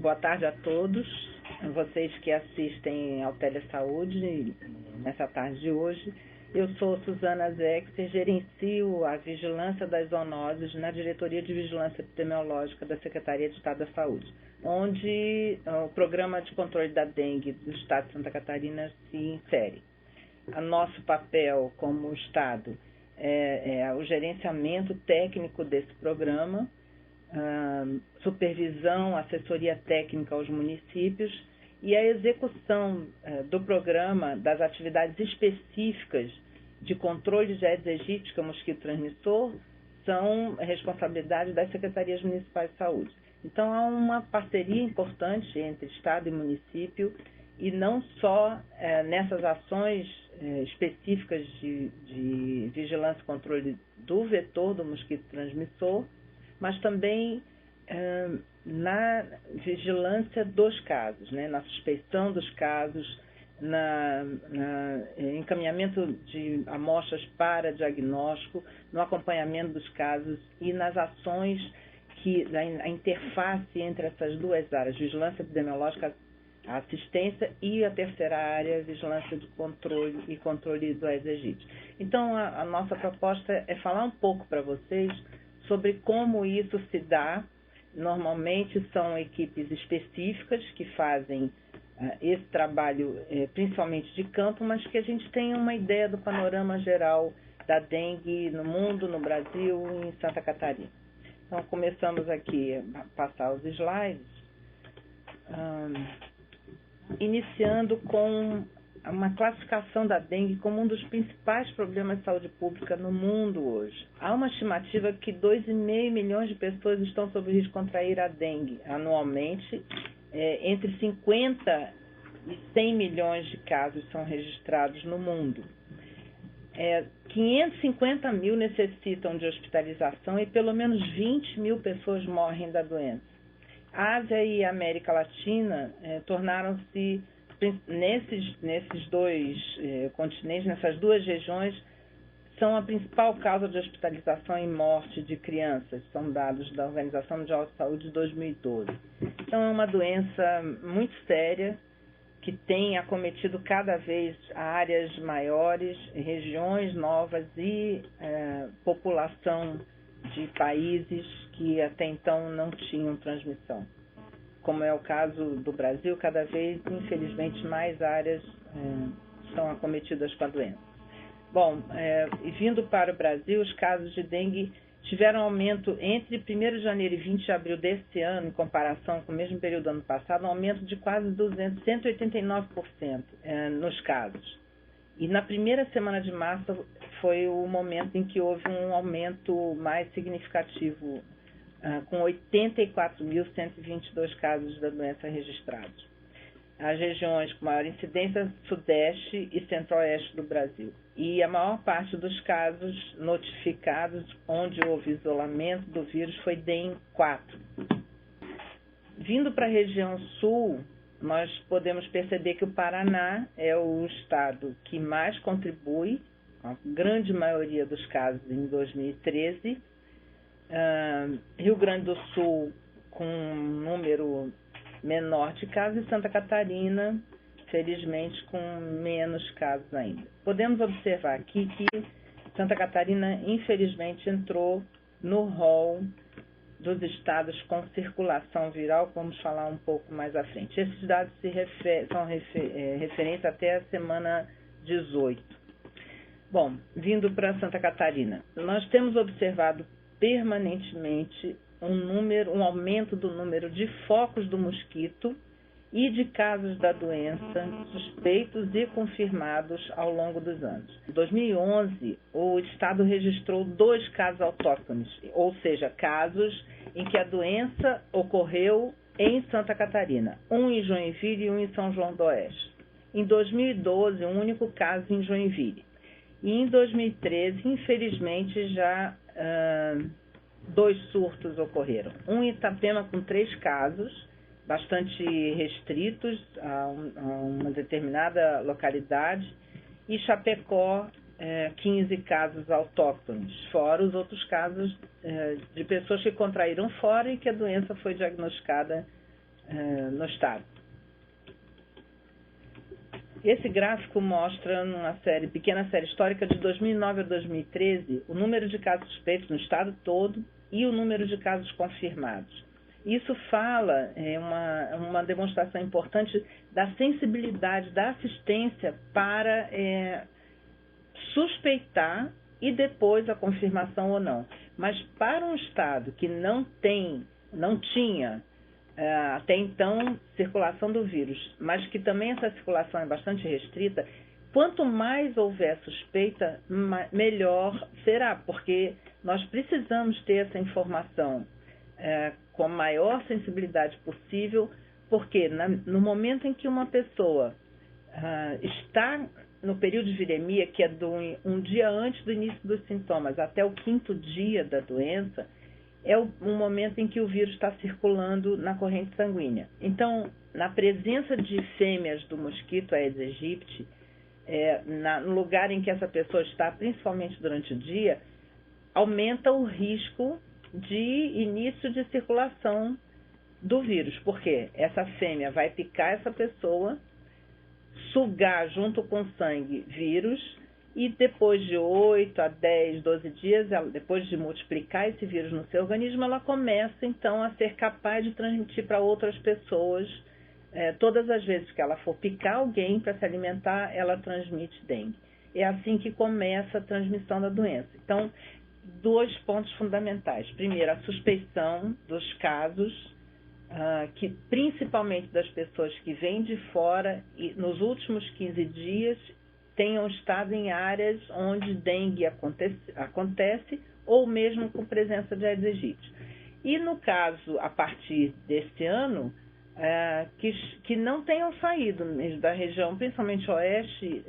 Boa tarde a todos, vocês que assistem ao Telesaúde nessa tarde de hoje. Eu sou Suzana Zexer, gerencio a vigilância das zoonoses na Diretoria de Vigilância Epidemiológica da Secretaria de Estado da Saúde, onde o Programa de Controle da Dengue do Estado de Santa Catarina se insere. O nosso papel como Estado é o gerenciamento técnico desse programa, supervisão, assessoria técnica aos municípios e a execução do programa das atividades específicas de controle de Aedes aegypti, que é o mosquito transmissor, são responsabilidade das secretarias municipais de saúde. Então, há uma parceria importante entre Estado e município, e não só nessas ações específicas de vigilância e controle do vetor do mosquito transmissor, mas também na vigilância dos casos, né, na suspeição dos casos, encaminhamento de amostras para diagnóstico, no acompanhamento dos casos e nas ações a interface entre essas duas áreas, vigilância epidemiológica, a assistência, e a terceira área, vigilância de controle e controle do Aedes aegypti. Então, a nossa proposta é falar um pouco para vocês sobre como isso se dá. Normalmente são equipes específicas que fazem esse trabalho, principalmente de campo, mas que a gente tenha uma ideia do panorama geral da dengue no mundo, no Brasil e em Santa Catarina. Então, começamos aqui a passar os slides, iniciando com uma classificação da dengue como um dos principais problemas de saúde pública no mundo hoje. Há uma estimativa que 2,5 milhões de pessoas estão sob risco de contrair a dengue anualmente. Entre 50 e 100 milhões de casos são registrados no mundo. 550 mil necessitam de hospitalização e pelo menos 20 mil pessoas morrem da doença. A Ásia e a América Latina tornaram-se, nesses dois continentes, nessas duas regiões, são a principal causa de hospitalização e morte de crianças, são dados da Organização Mundial de Saúde de 2012. Então, é uma doença muito séria que tem acometido cada vez áreas maiores, regiões novas e população de países que até então não tinham transmissão. Como é o caso do Brasil, cada vez, infelizmente, mais áreas são acometidas com a doença. Bom, e vindo para o Brasil, os casos de dengue tiveram aumento entre 1º de janeiro e 20 de abril desse ano, em comparação com o mesmo período do ano passado, um aumento de quase 189% nos casos. E na primeira semana de março foi o momento em que houve um aumento mais significativo, com 84.122 casos da doença registrados. As regiões com maior incidência, sudeste e centro-oeste do Brasil. E a maior parte dos casos notificados onde houve isolamento do vírus foi DEM 4. Vindo para a região sul, nós podemos perceber que o Paraná é o estado que mais contribui, a grande maioria dos casos em 2013. Rio Grande do Sul com um número menor de casos e Santa Catarina, felizmente, com menos casos ainda. Podemos observar aqui que Santa Catarina, infelizmente, entrou no rol dos estados com circulação viral, vamos falar um pouco mais à frente. Esses dados são referência até a semana 18. Bom, vindo para Santa Catarina, nós temos observado permanentemente um aumento do número de focos do mosquito e de casos da doença suspeitos e confirmados ao longo dos anos. Em 2011, o estado registrou 2 casos autóctones, ou seja, casos em que a doença ocorreu em Santa Catarina, um em Joinville e um em São João do Oeste. Em 2012, um único caso em Joinville. E em 2013, infelizmente, já 2 surtos ocorreram. Um em Itapema com 3 casos, bastante restritos a uma determinada localidade, e Chapecó 15 casos autóctones, fora os outros casos de pessoas que contraíram fora e que a doença foi diagnosticada no estado. Esse gráfico mostra, numa pequena série histórica de 2009 a 2013, o número de casos suspeitos no estado todo e o número de casos confirmados. Isso fala, uma demonstração importante da sensibilidade da assistência para suspeitar e depois a confirmação ou não. Mas para um estado que não tinha até então circulação do vírus, mas que também essa circulação é bastante restrita, quanto mais houver suspeita, melhor será, porque nós precisamos ter essa informação com a maior sensibilidade possível, porque no momento em que uma pessoa está no período de viremia, que é um dia antes do início dos sintomas até o 5º dia da doença, é um momento em que o vírus está circulando na corrente sanguínea. Então, na presença de fêmeas do mosquito Aedes aegypti, no lugar em que essa pessoa está, principalmente durante o dia, aumenta o risco de início de circulação do vírus, porque essa fêmea vai picar essa pessoa, sugar junto com o sangue vírus, e depois de 8 a 10, 12 dias, depois de multiplicar esse vírus no seu organismo, ela começa então a ser capaz de transmitir para outras pessoas. Todas as vezes que ela for picar alguém para se alimentar, ela transmite dengue. É assim que começa a transmissão da doença. Então, 2 pontos fundamentais. Primeiro, a suspeição dos casos, que principalmente das pessoas que vêm de fora e nos últimos 15 dias tenham estado em áreas onde dengue acontece ou mesmo com presença de Aedes aegypti. E no caso, a partir deste ano, que não tenham saído mesmo da região, principalmente oeste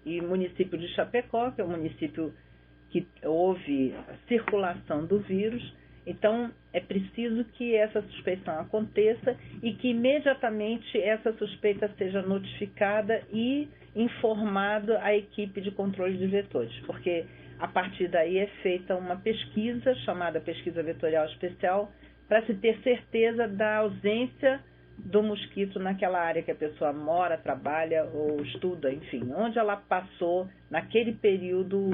e município de Chapecó, que é o município que houve a circulação do vírus. Então, é preciso que essa suspeição aconteça e que imediatamente essa suspeita seja notificada e informada a equipe de controle de vetores, porque a partir daí é feita uma pesquisa, chamada pesquisa vetorial especial, para se ter certeza da ausência do mosquito naquela área que a pessoa mora, trabalha ou estuda, enfim, onde ela passou naquele período,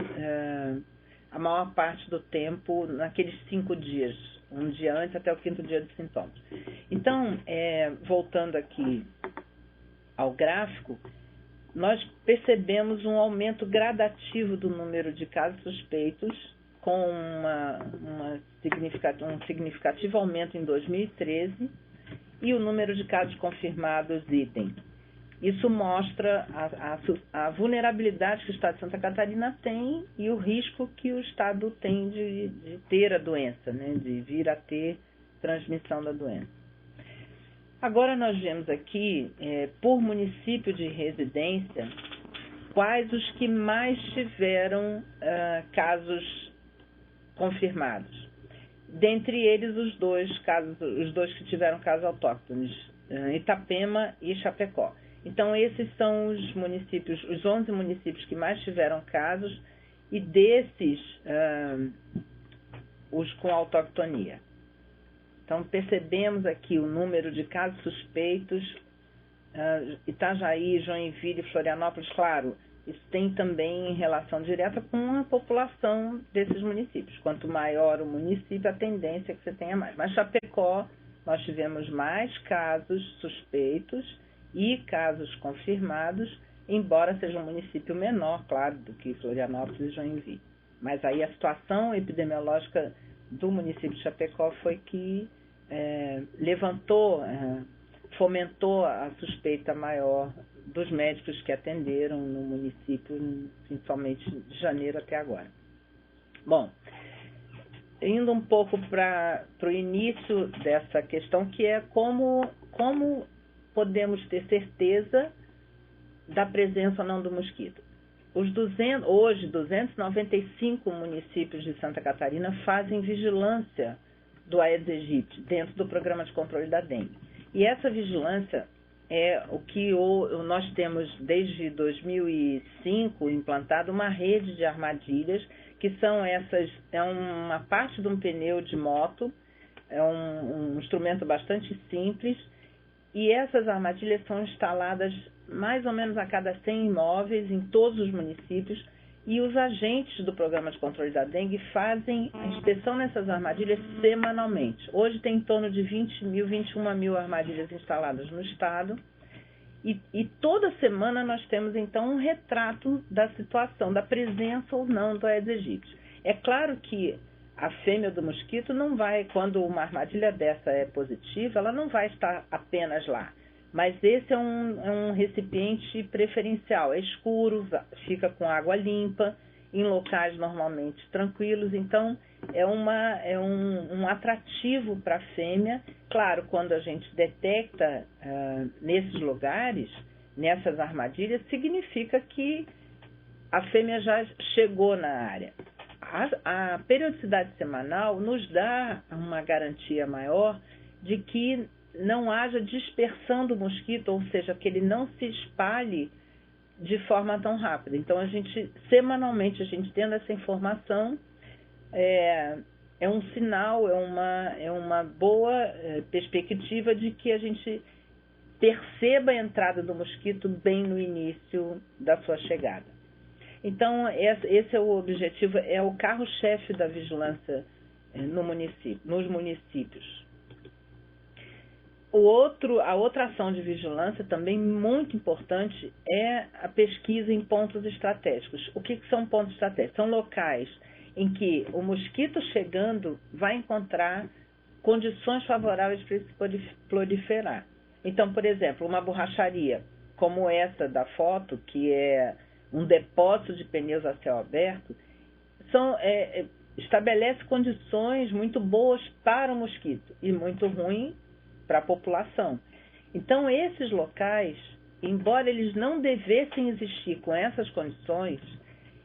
a maior parte do tempo, naqueles 5 dias, um dia antes até o 5º dia de sintomas. Então, voltando aqui ao gráfico, nós percebemos um aumento gradativo do número de casos suspeitos, com um significativo aumento em 2013, e o número de casos confirmados idem. Isso mostra a vulnerabilidade que o Estado de Santa Catarina tem e o risco que o Estado tem de ter a doença, né, de vir a ter transmissão da doença. Agora nós vemos aqui, por município de residência, quais os que mais tiveram casos confirmados. Dentre eles, os dois que tiveram casos autóctones, Itapema e Chapecó. Então, esses são os municípios, os 11 municípios que mais tiveram casos, e desses, os com autoctonia. Então, percebemos aqui o número de casos suspeitos, Itajaí, Joinville, Florianópolis, claro, isso tem também relação direta com a população desses municípios. Quanto maior o município, a tendência é que você tenha mais. Mas Chapecó, nós tivemos mais casos suspeitos e casos confirmados, embora seja um município menor, claro, do que Florianópolis e Joinville. Mas aí a situação epidemiológica do município de Chapecó foi que fomentou a suspeita maior dos médicos que atenderam no município, principalmente de janeiro até agora. Bom, indo um pouco para o início dessa questão, que é como podemos ter certeza da presença ou não do mosquito. Hoje, 295 municípios de Santa Catarina fazem vigilância do Aedes aegypti dentro do programa de controle da dengue. E essa vigilância é o que nós temos desde 2005 implantado uma rede de armadilhas, que são uma parte de um pneu de moto, é um instrumento bastante simples, e essas armadilhas são instaladas mais ou menos a cada 100 imóveis em todos os municípios, e os agentes do Programa de Controle da Dengue fazem a inspeção nessas armadilhas semanalmente. Hoje tem em torno de 21 mil armadilhas instaladas no estado, e toda semana nós temos então um retrato da situação, da presença ou não do Aedes aegypti. É claro que a fêmea do mosquito não vai, quando uma armadilha dessa é positiva, ela não vai estar apenas lá. Mas esse é um recipiente preferencial, é escuro, fica com água limpa, em locais normalmente tranquilos, então é um atrativo para a fêmea. Claro, quando a gente detecta nesses lugares, nessas armadilhas, significa que a fêmea já chegou na área. A periodicidade semanal nos dá uma garantia maior de que não haja dispersão do mosquito, ou seja, que ele não se espalhe de forma tão rápida. Então, semanalmente, a gente tendo essa informação, é um sinal, é uma boa perspectiva de que a gente perceba a entrada do mosquito bem no início da sua chegada. Então, esse é o objetivo, é o carro-chefe da vigilância nos municípios. A outra ação de vigilância, também muito importante, é a pesquisa em pontos estratégicos. O que são pontos estratégicos? São locais em que o mosquito chegando vai encontrar condições favoráveis para ele se proliferar. Então, por exemplo, uma borracharia, como essa da foto, que é um depósito de pneus a céu aberto, estabelece condições muito boas para o mosquito e muito ruins para a população. Então, esses locais, embora eles não devessem existir com essas condições,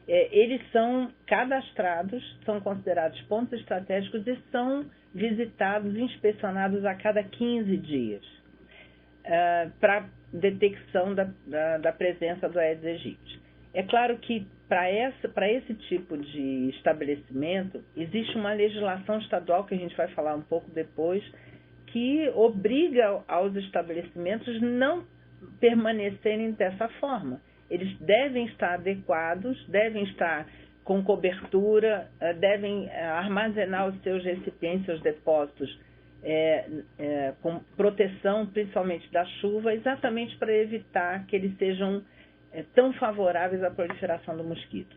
eles são cadastrados, são considerados pontos estratégicos e são visitados, inspecionados a cada 15 dias para detecção da presença do Aedes aegypti. É claro que para esse tipo de estabelecimento existe uma legislação estadual, que a gente vai falar um pouco depois, que obriga aos estabelecimentos não permanecerem dessa forma. Eles devem estar adequados, devem estar com cobertura, devem armazenar os seus recipientes, seus depósitos com proteção, principalmente da chuva, exatamente para evitar que eles sejam tão favoráveis à proliferação do mosquito.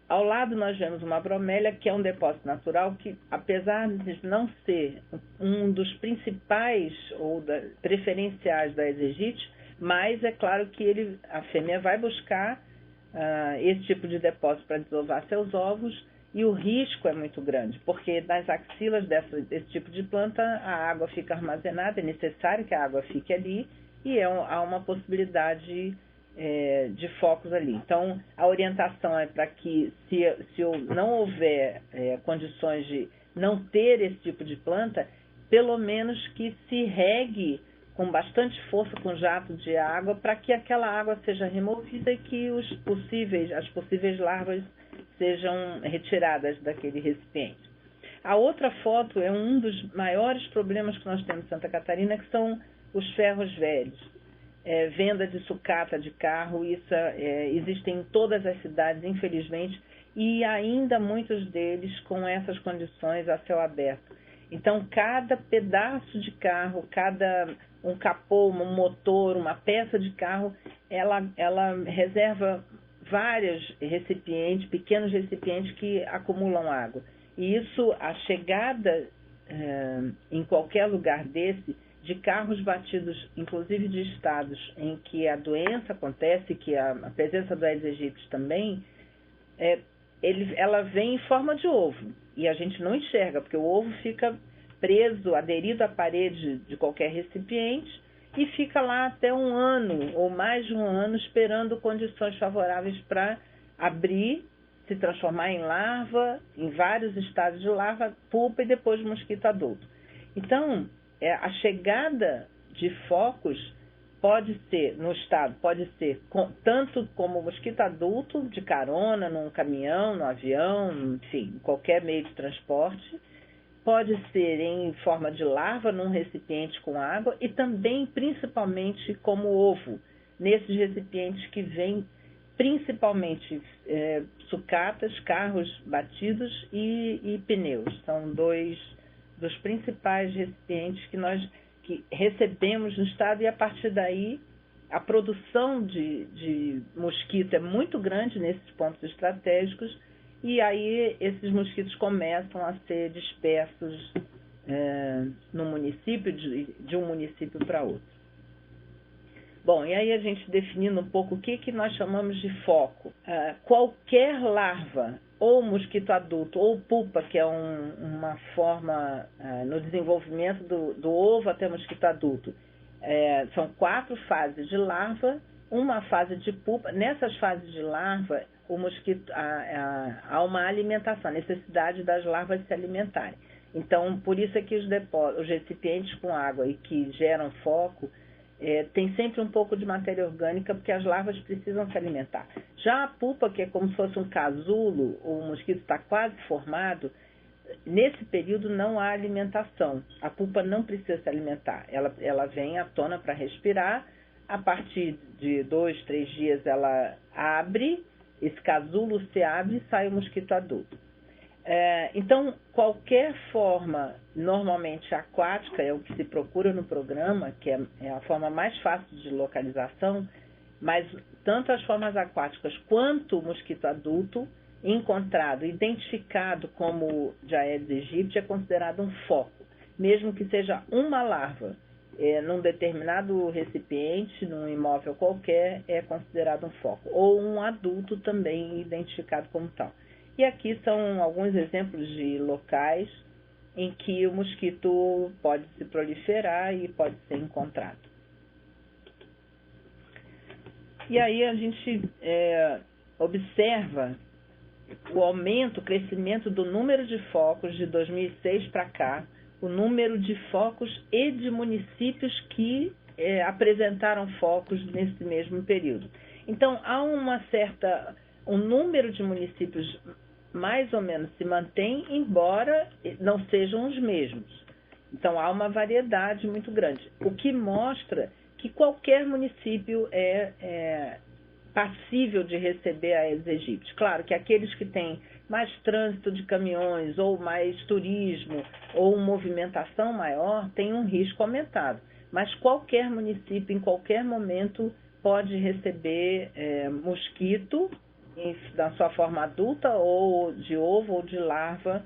Ao lado nós vemos uma bromélia, que é um depósito natural que, apesar de não ser um dos principais ou preferenciais da Aedes aegypti, mas é claro que a fêmea vai buscar esse tipo de depósito para desovar seus ovos, e o risco é muito grande, porque nas axilas desse tipo de planta a água fica armazenada, é necessário que a água fique ali, e há uma possibilidade de focos ali. Então, a orientação é para que, se não houver condições de não ter esse tipo de planta, pelo menos que se regue com bastante força com jato de água, para que aquela água seja removida e que as possíveis larvas sejam retiradas daquele recipiente. A outra foto é um dos maiores problemas que nós temos em Santa Catarina, que são os ferros velhos. Venda de sucata de carro, isso existe em todas as cidades, infelizmente, e ainda muitos deles com essas condições a céu aberto. Então, cada pedaço de carro, um capô, um motor, uma peça de carro, ela reserva vários recipientes, pequenos recipientes que acumulam água. E isso, a chegada em qualquer lugar desse, de carros batidos, inclusive de estados em que a doença acontece, que a presença do Aedes aegypti também, ela vem em forma de ovo, e a gente não enxerga, porque o ovo fica preso, aderido à parede de qualquer recipiente, e fica lá até 1 ano, ou mais de 1 ano, esperando condições favoráveis para abrir, se transformar em larva, em vários estágios de larva, pupa e depois mosquito adulto. Então, a chegada de focos pode ser, no estado, pode ser tanto como mosquito adulto, de carona, num caminhão, no avião, enfim, em qualquer meio de transporte. Pode ser em forma de larva, num recipiente com água, e também, principalmente, como ovo, nesses recipientes que vêm principalmente sucatas, carros batidos e pneus. São dois dos principais recipientes que recebemos no estado, e a partir daí a produção de mosquito é muito grande nesses pontos estratégicos, e aí esses mosquitos começam a ser dispersos no município, de um município para outro. Bom, e aí a gente definindo um pouco o que nós chamamos de foco. Qualquer larva, ou mosquito adulto, ou pupa, que é uma forma no desenvolvimento do ovo até mosquito adulto. São 4 fases de larva, uma fase de pupa. Nessas fases de larva, o mosquito há uma alimentação, a necessidade das larvas se alimentarem. Então, por isso é que os recipientes com água e que geram foco tem sempre um pouco de matéria orgânica, porque as larvas precisam se alimentar. Já a pupa, que é como se fosse um casulo, o mosquito está quase formado, nesse período não há alimentação. A pupa não precisa se alimentar. Ela vem à tona para respirar. A partir de 2, 3 dias ela abre, esse casulo se abre e sai o mosquito adulto. Então, qualquer forma, normalmente aquática, é o que se procura no programa, que é a forma mais fácil de localização, mas tanto as formas aquáticas quanto o mosquito adulto encontrado, identificado como de Aedes aegypti, é considerado um foco, mesmo que seja uma larva. Num determinado recipiente, num imóvel qualquer, é considerado um foco. Ou um adulto também identificado como tal. E aqui são alguns exemplos de locais em que o mosquito pode se proliferar e pode ser encontrado. E aí a gente observa o crescimento do número de focos de 2006 para cá, o número de focos e de municípios que apresentaram focos nesse mesmo período. Então, há um número de municípios mais ou menos se mantém, embora não sejam os mesmos. Então, há uma variedade muito grande, o que mostra que qualquer município é passível de receber a Aedes aegypti. Claro que aqueles que têm mais trânsito de caminhões, ou mais turismo, ou movimentação maior, têm um risco aumentado. Mas qualquer município, em qualquer momento, pode receber mosquito na sua forma adulta, ou de ovo, ou de larva,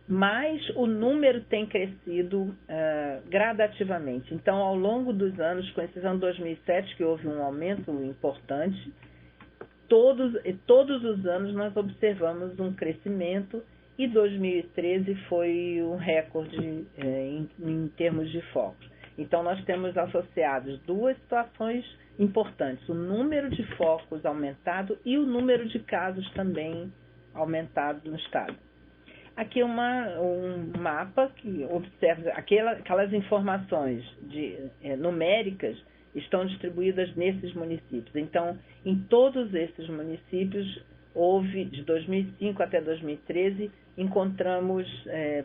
mas o número tem crescido gradativamente. Então, ao longo dos anos, com exceção de 2007, que houve um aumento importante, todos os anos nós observamos um crescimento, e 2013 foi um recorde em termos de focos. Então, nós temos associados 2 situações importantes: o número de focos aumentado e o número de casos também aumentado no estado. Aqui um mapa que observa aquelas informações numéricas estão distribuídas nesses municípios. Então, em todos esses municípios, de 2005 até 2013, encontramos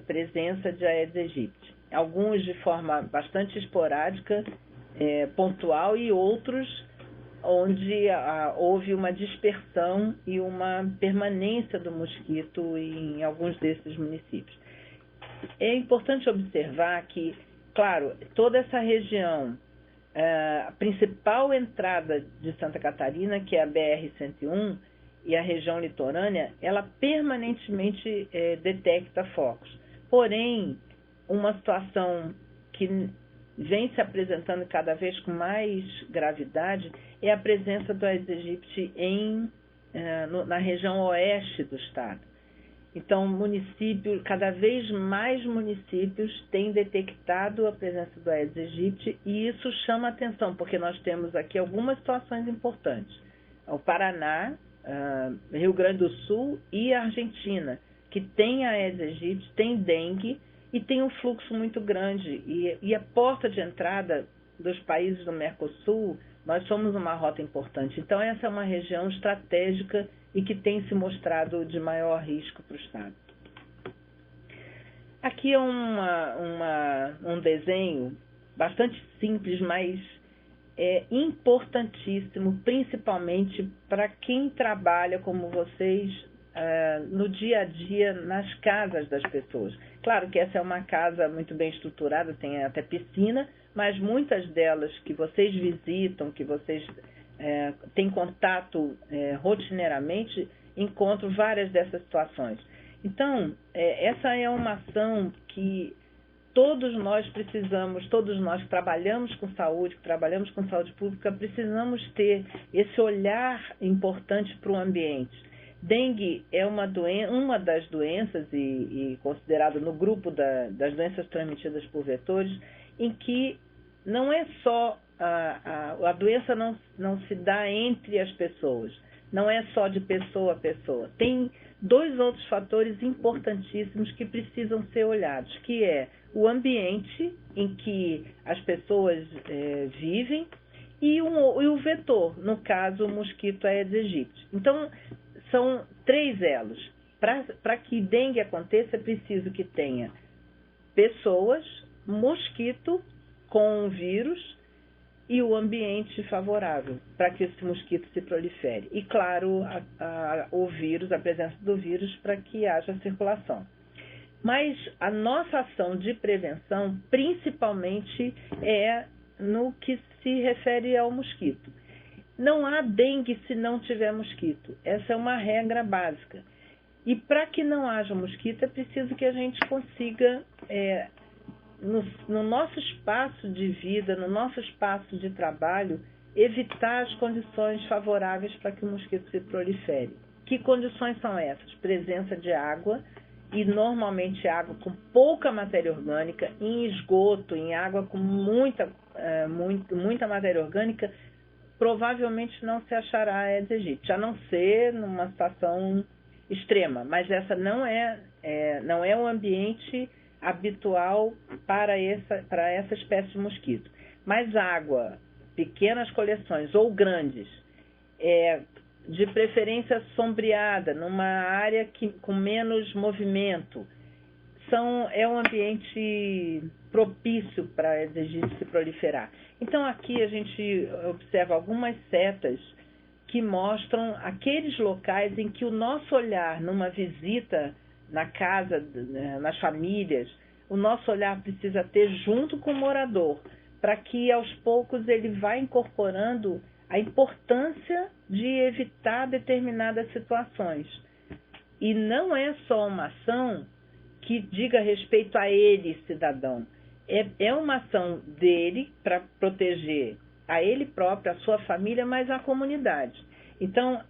presença de Aedes aegypti. Alguns de forma bastante esporádica, pontual, e outros onde houve uma dispersão e uma permanência do mosquito em alguns desses municípios. É importante observar que, claro, toda essa região, a principal entrada de Santa Catarina, que é a BR-101, e a região litorânea, ela permanentemente detecta focos. Porém, uma situação que vem se apresentando cada vez com mais gravidade é a presença do Aedes aegypti na região oeste do estado. Então, cada vez mais municípios têm detectado a presença do Aedes aegypti, e isso chama atenção, porque nós temos aqui algumas situações importantes. O Paraná, Rio Grande do Sul e a Argentina, que tem a Aedes aegypti, tem dengue, e tem um fluxo muito grande, e a porta de entrada dos países do Mercosul, nós somos uma rota importante. Então, essa é uma região estratégica e que tem se mostrado de maior risco para o Estado. Aqui é um desenho bastante simples, mas é importantíssimo, principalmente para quem trabalha como vocês no dia a dia nas casas das pessoas. Claro que essa é uma casa muito bem estruturada, tem até piscina, mas muitas delas que vocês visitam, que vocês têm contato rotineiramente, encontram várias dessas situações. Então, essa é uma ação que todos nós precisamos, todos nós que trabalhamos com saúde pública, precisamos ter esse olhar importante para o ambiente. Dengue é uma das doenças e considerada no grupo das doenças transmitidas por vetores, em que não é só a doença não se dá entre as pessoas, não é só de pessoa a pessoa. Tem dois outros fatores importantíssimos que precisam ser olhados, que é o ambiente em que as pessoas vivem e o vetor, no caso o mosquito Aedes aegypti. Então, são 3 elos. Para que dengue aconteça, é preciso que tenha pessoas, mosquito com o vírus e o ambiente favorável para que esse mosquito se prolifere. E, claro, o vírus, a presença do vírus para que haja circulação. Mas a nossa ação de prevenção, principalmente, é no que se refere ao mosquito. Não há dengue se não tiver mosquito. Essa é uma regra básica. E para que não haja mosquito, é preciso que a gente consiga, no nosso espaço de vida, no nosso espaço de trabalho, evitar as condições favoráveis para que o mosquito se prolifere. Que condições são essas? Presença de água, e normalmente água com pouca matéria orgânica, em esgoto, em água com muita matéria orgânica, provavelmente não se achará Aedes aegypti, a não ser numa situação extrema, mas essa não é um ambiente habitual para essa espécie de mosquito. Mas água, pequenas coleções ou grandes, de preferência sombreada, numa área com menos movimento, é um ambiente propício para Aedes aegypti se proliferar. Então aqui a gente observa algumas setas que mostram aqueles locais em que o nosso olhar numa visita na casa, nas famílias, o nosso olhar precisa ter junto com o morador, para que aos poucos ele vá incorporando a importância de evitar determinadas situações. E não é só uma ação que diga respeito a ele, cidadão. É uma ação dele para proteger a ele próprio, a sua família, mas a comunidade. Então,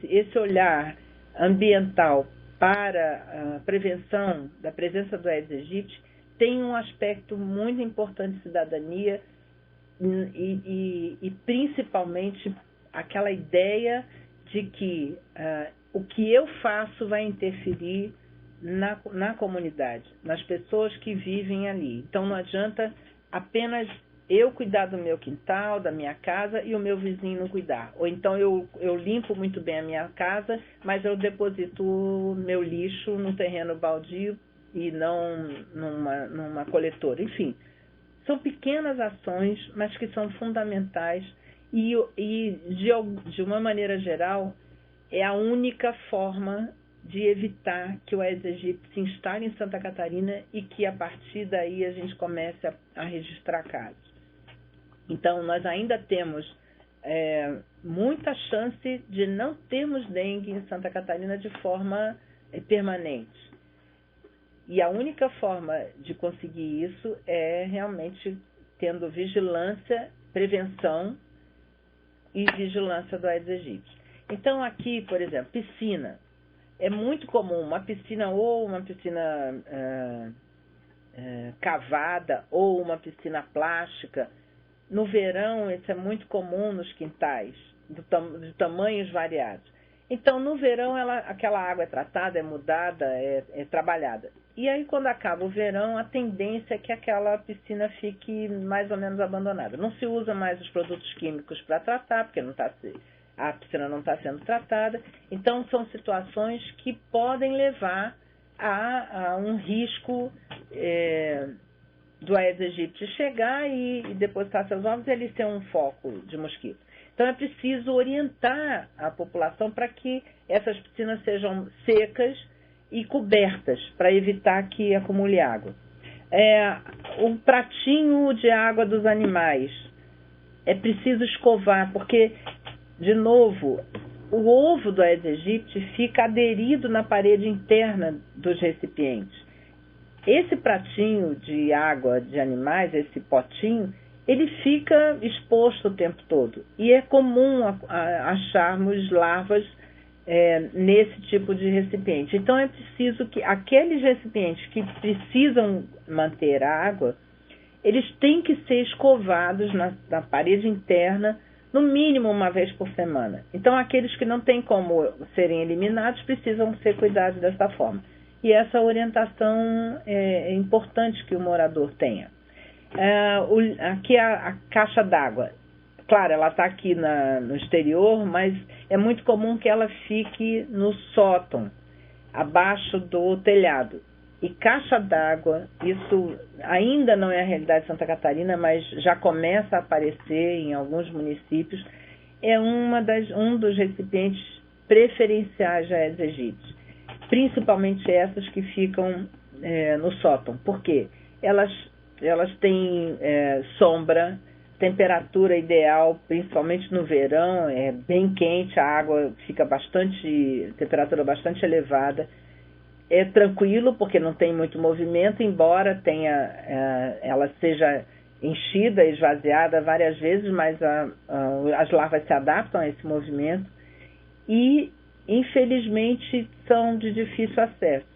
esse olhar ambiental para a prevenção da presença do Aedes aegypti tem um aspecto muito importante de cidadania e principalmente aquela ideia de que o que eu faço vai interferir na comunidade, nas pessoas que vivem ali. Então não adianta apenas eu cuidar do meu quintal, da minha casa e o meu vizinho não cuidar. Ou então eu limpo muito bem a minha casa, mas eu deposito meu lixo no terreno baldio e não numa coletora. Enfim, são pequenas ações, mas que são fundamentais e de uma maneira geral, é a única forma de evitar que o Aedes aegypti se instale em Santa Catarina e que a partir daí a gente comece a registrar casos. Então, nós ainda temos muita chance de não termos dengue em Santa Catarina de forma permanente. E a única forma de conseguir isso é realmente tendo vigilância, prevenção e vigilância do Aedes aegypti. Então, aqui, por exemplo, piscina. É muito comum uma piscina ou uma piscina cavada ou uma piscina plástica. No verão, isso é muito comum nos quintais, de tamanhos variados. Então, no verão, aquela água é tratada, é mudada, é trabalhada. E aí, quando acaba o verão, a tendência é que aquela piscina fique mais ou menos abandonada. Não se usa mais os produtos químicos para tratar, porque a piscina não está sendo tratada. Então, são situações que podem levar a um risco do Aedes aegypti chegar e depositar seus ovos e ele ser um foco de mosquito. Então, é preciso orientar a população para que essas piscinas sejam secas e cobertas, para evitar que acumule água. O pratinho de água dos animais é preciso escovar, porque, de novo, o ovo do Aedes aegypti fica aderido na parede interna dos recipientes. Esse pratinho de água de animais, esse potinho, ele fica exposto o tempo todo. E é comum acharmos larvas nesse tipo de recipiente. Então, é preciso que aqueles recipientes que precisam manter água, eles têm que ser escovados na parede interna, no mínimo uma vez por semana. Então, aqueles que não têm como serem eliminados precisam ser cuidados dessa forma. E essa orientação é importante que o morador tenha. Aqui a caixa d'água. Claro, ela está aqui no exterior, mas é muito comum que ela fique no sótão, abaixo do telhado. E caixa d'água, isso ainda não é a realidade de Santa Catarina, mas já começa a aparecer em alguns municípios, é um dos recipientes preferenciais de Aedes aegypti. Principalmente essas que ficam no sótão. Por quê? Elas têm sombra, temperatura ideal, principalmente no verão, é bem quente, a água fica temperatura bastante elevada. É tranquilo, porque não tem muito movimento, embora ela seja enchida, esvaziada várias vezes, mas as larvas se adaptam a esse movimento e, infelizmente, são de difícil acesso.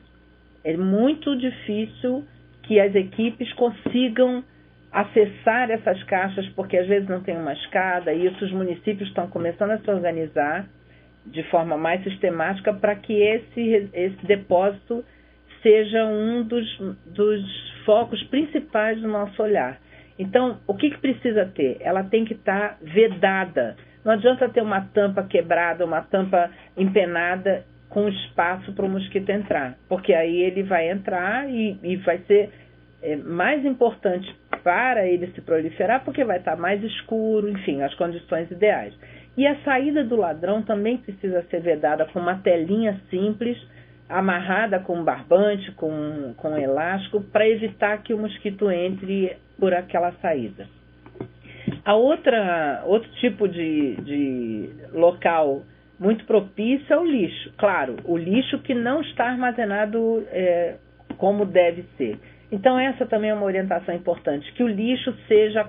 É muito difícil que as equipes consigam acessar essas caixas, porque às vezes não tem uma escada, e isso os municípios estão começando a se organizar de forma mais sistemática para que esse depósito seja um dos focos principais do nosso olhar. Então, o que precisa ter? Ela tem que estar vedada. Não adianta ter uma tampa quebrada, uma tampa empenada com espaço para o mosquito entrar, porque aí ele vai entrar e vai ser mais importante para ele se proliferar, porque vai estar mais escuro, enfim, as condições ideais. E a saída do ladrão também precisa ser vedada com uma telinha simples, amarrada com barbante, com elástico, para evitar que o mosquito entre por aquela saída. Outro tipo de local muito propício é o lixo. Claro, o lixo que não está armazenado como deve ser. Então, essa também é uma orientação importante, que o lixo seja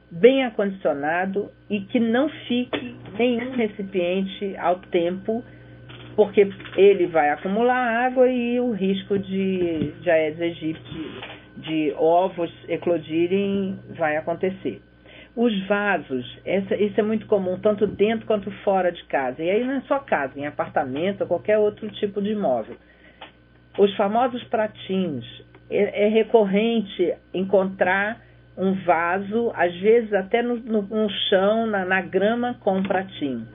bem acondicionado e que não fique nenhum recipiente ao tempo, porque ele vai acumular água e o risco de Aedes aegypti, de ovos eclodirem, vai acontecer. Os vasos, isso é muito comum, tanto dentro quanto fora de casa. E aí não é só casa, em apartamento ou qualquer outro tipo de imóvel. Os famosos pratinhos, é recorrente encontrar um vaso, às vezes até no chão, na grama, com um pratinho.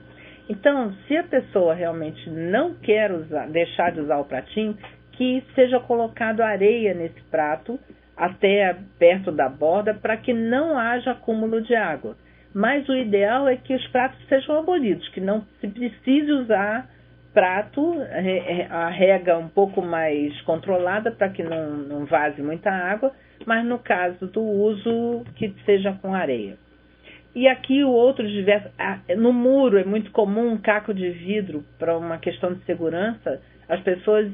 Então, se a pessoa realmente não quer deixar de usar o pratinho, que seja colocado areia nesse prato, até perto da borda, para que não haja acúmulo de água. Mas o ideal é que os pratos sejam abolidos, que não se precise usar prato, a rega um pouco mais controlada para que não vaze muita água, mas no caso do uso, que seja com areia. E aqui o outro diverso, no muro é muito comum um caco de vidro, para uma questão de segurança, as pessoas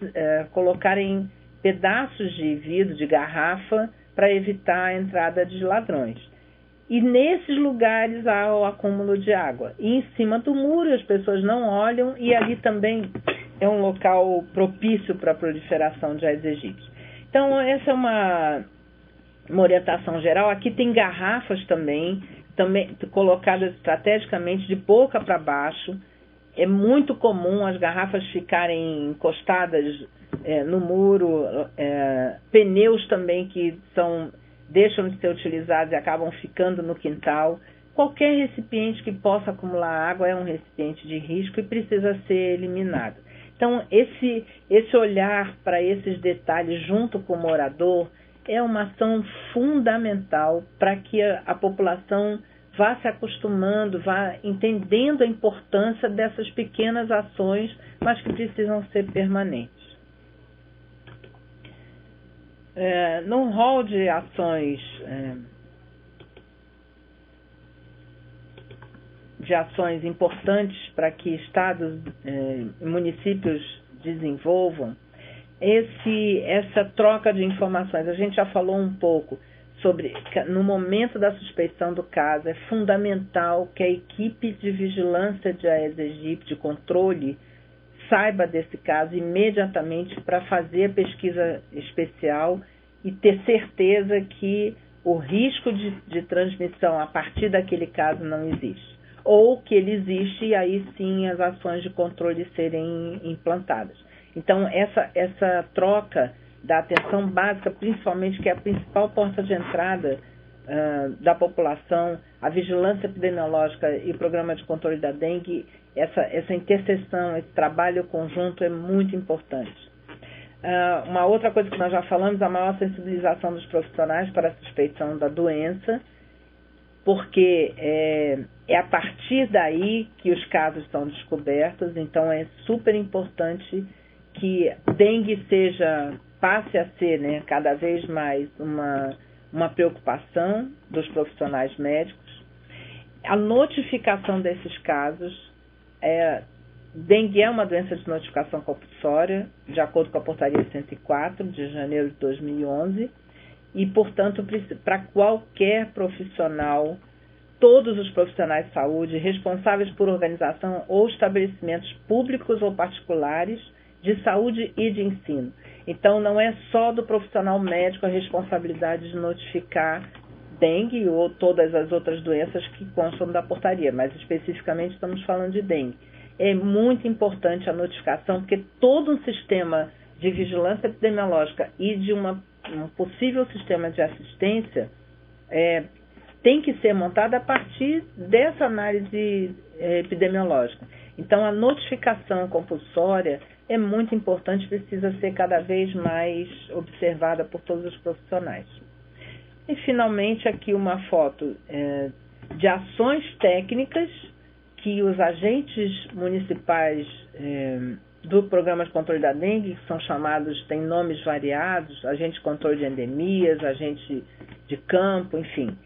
colocarem pedaços de vidro, de garrafa, para evitar a entrada de ladrões. E nesses lugares há o acúmulo de água. E em cima do muro as pessoas não olham, e ali também é um local propício para a proliferação de Aedes aegypti. Então, essa é uma orientação geral. Aqui tem garrafas também colocadas estrategicamente de boca para baixo. É muito comum as garrafas ficarem encostadas no muro, pneus também que deixam de ser utilizados e acabam ficando no quintal. Qualquer recipiente que possa acumular água é um recipiente de risco e precisa ser eliminado. Então, esse olhar para esses detalhes junto com o morador é uma ação fundamental para que a população vá se acostumando, vá entendendo a importância dessas pequenas ações, mas que precisam ser permanentes. No rol de ações importantes para que estados e municípios desenvolvam, essa troca de informações. A gente já falou um pouco sobre, no momento da suspeição do caso, é fundamental que a equipe de vigilância de Aedes aegypti, de controle, saiba desse caso imediatamente para fazer a pesquisa especial e ter certeza que o risco de transmissão a partir daquele caso não existe. Ou que ele existe e aí sim as ações de controle serem implantadas. Então, essa troca da atenção básica, principalmente, que é a principal porta de entrada da população, a vigilância epidemiológica e o programa de controle da dengue, essa interseção, esse trabalho conjunto é muito importante. Uma outra coisa que nós já falamos, a maior sensibilização dos profissionais para a suspeição da doença, porque é a partir daí que os casos são descobertos, então é super importante que dengue passe a ser, né, cada vez mais uma preocupação dos profissionais médicos. A notificação desses casos, dengue é uma doença de notificação compulsória, de acordo com a portaria 104 de janeiro de 2011, e, portanto, para qualquer profissional, todos os profissionais de saúde responsáveis por organização ou estabelecimentos públicos ou particulares de saúde e de ensino. Então, não é só do profissional médico a responsabilidade de notificar dengue ou todas as outras doenças que constam da portaria, mas especificamente estamos falando de dengue. É muito importante a notificação, porque todo um sistema de vigilância epidemiológica e de um possível sistema de assistência tem que ser montado a partir dessa análise epidemiológica. Então, a notificação compulsória é muito importante, precisa ser cada vez mais observada por todos os profissionais. E, finalmente, aqui uma foto de ações técnicas que os agentes municipais do Programa de Controle da Dengue, que são chamados, têm nomes variados, agente de controle de endemias, agente de campo, enfim.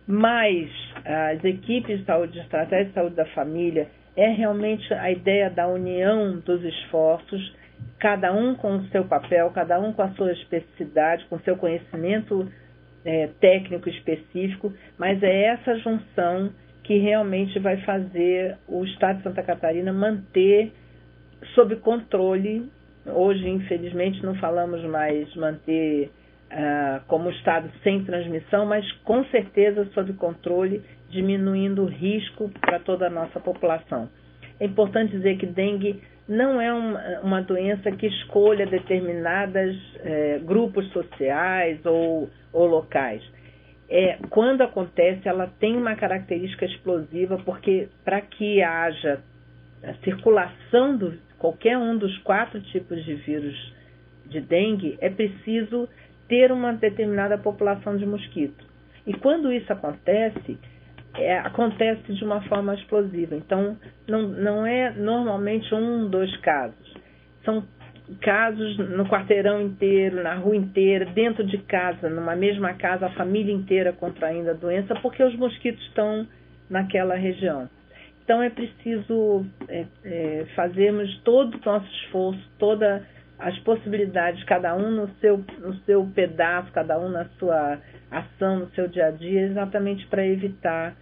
Mas as equipes de saúde, de estratégia de saúde da família, é realmente a ideia da união dos esforços, cada um com o seu papel, cada um com a sua especificidade, com o seu conhecimento técnico específico, mas é essa junção que realmente vai fazer o Estado de Santa Catarina manter sob controle. Hoje, infelizmente, não falamos mais manter como Estado sem transmissão, mas com certeza sob controle, diminuindo o risco para toda a nossa população. É importante dizer que dengue não é uma doença que escolha determinados grupos sociais ou locais. Quando acontece, ela tem uma característica explosiva, porque para que haja a circulação de qualquer um dos 4 tipos de vírus de dengue, é preciso ter uma determinada população de mosquito. E quando isso acontece, acontece de uma forma explosiva. Então, não é normalmente 1, 2 casos. São casos no quarteirão inteiro, na rua inteira, dentro de casa, numa mesma casa, a família inteira contraindo a doença, porque os mosquitos estão naquela região. Então, é preciso fazermos todo o nosso esforço, todas as possibilidades, cada um no seu pedaço, cada um na sua ação, no seu dia a dia, exatamente para evitar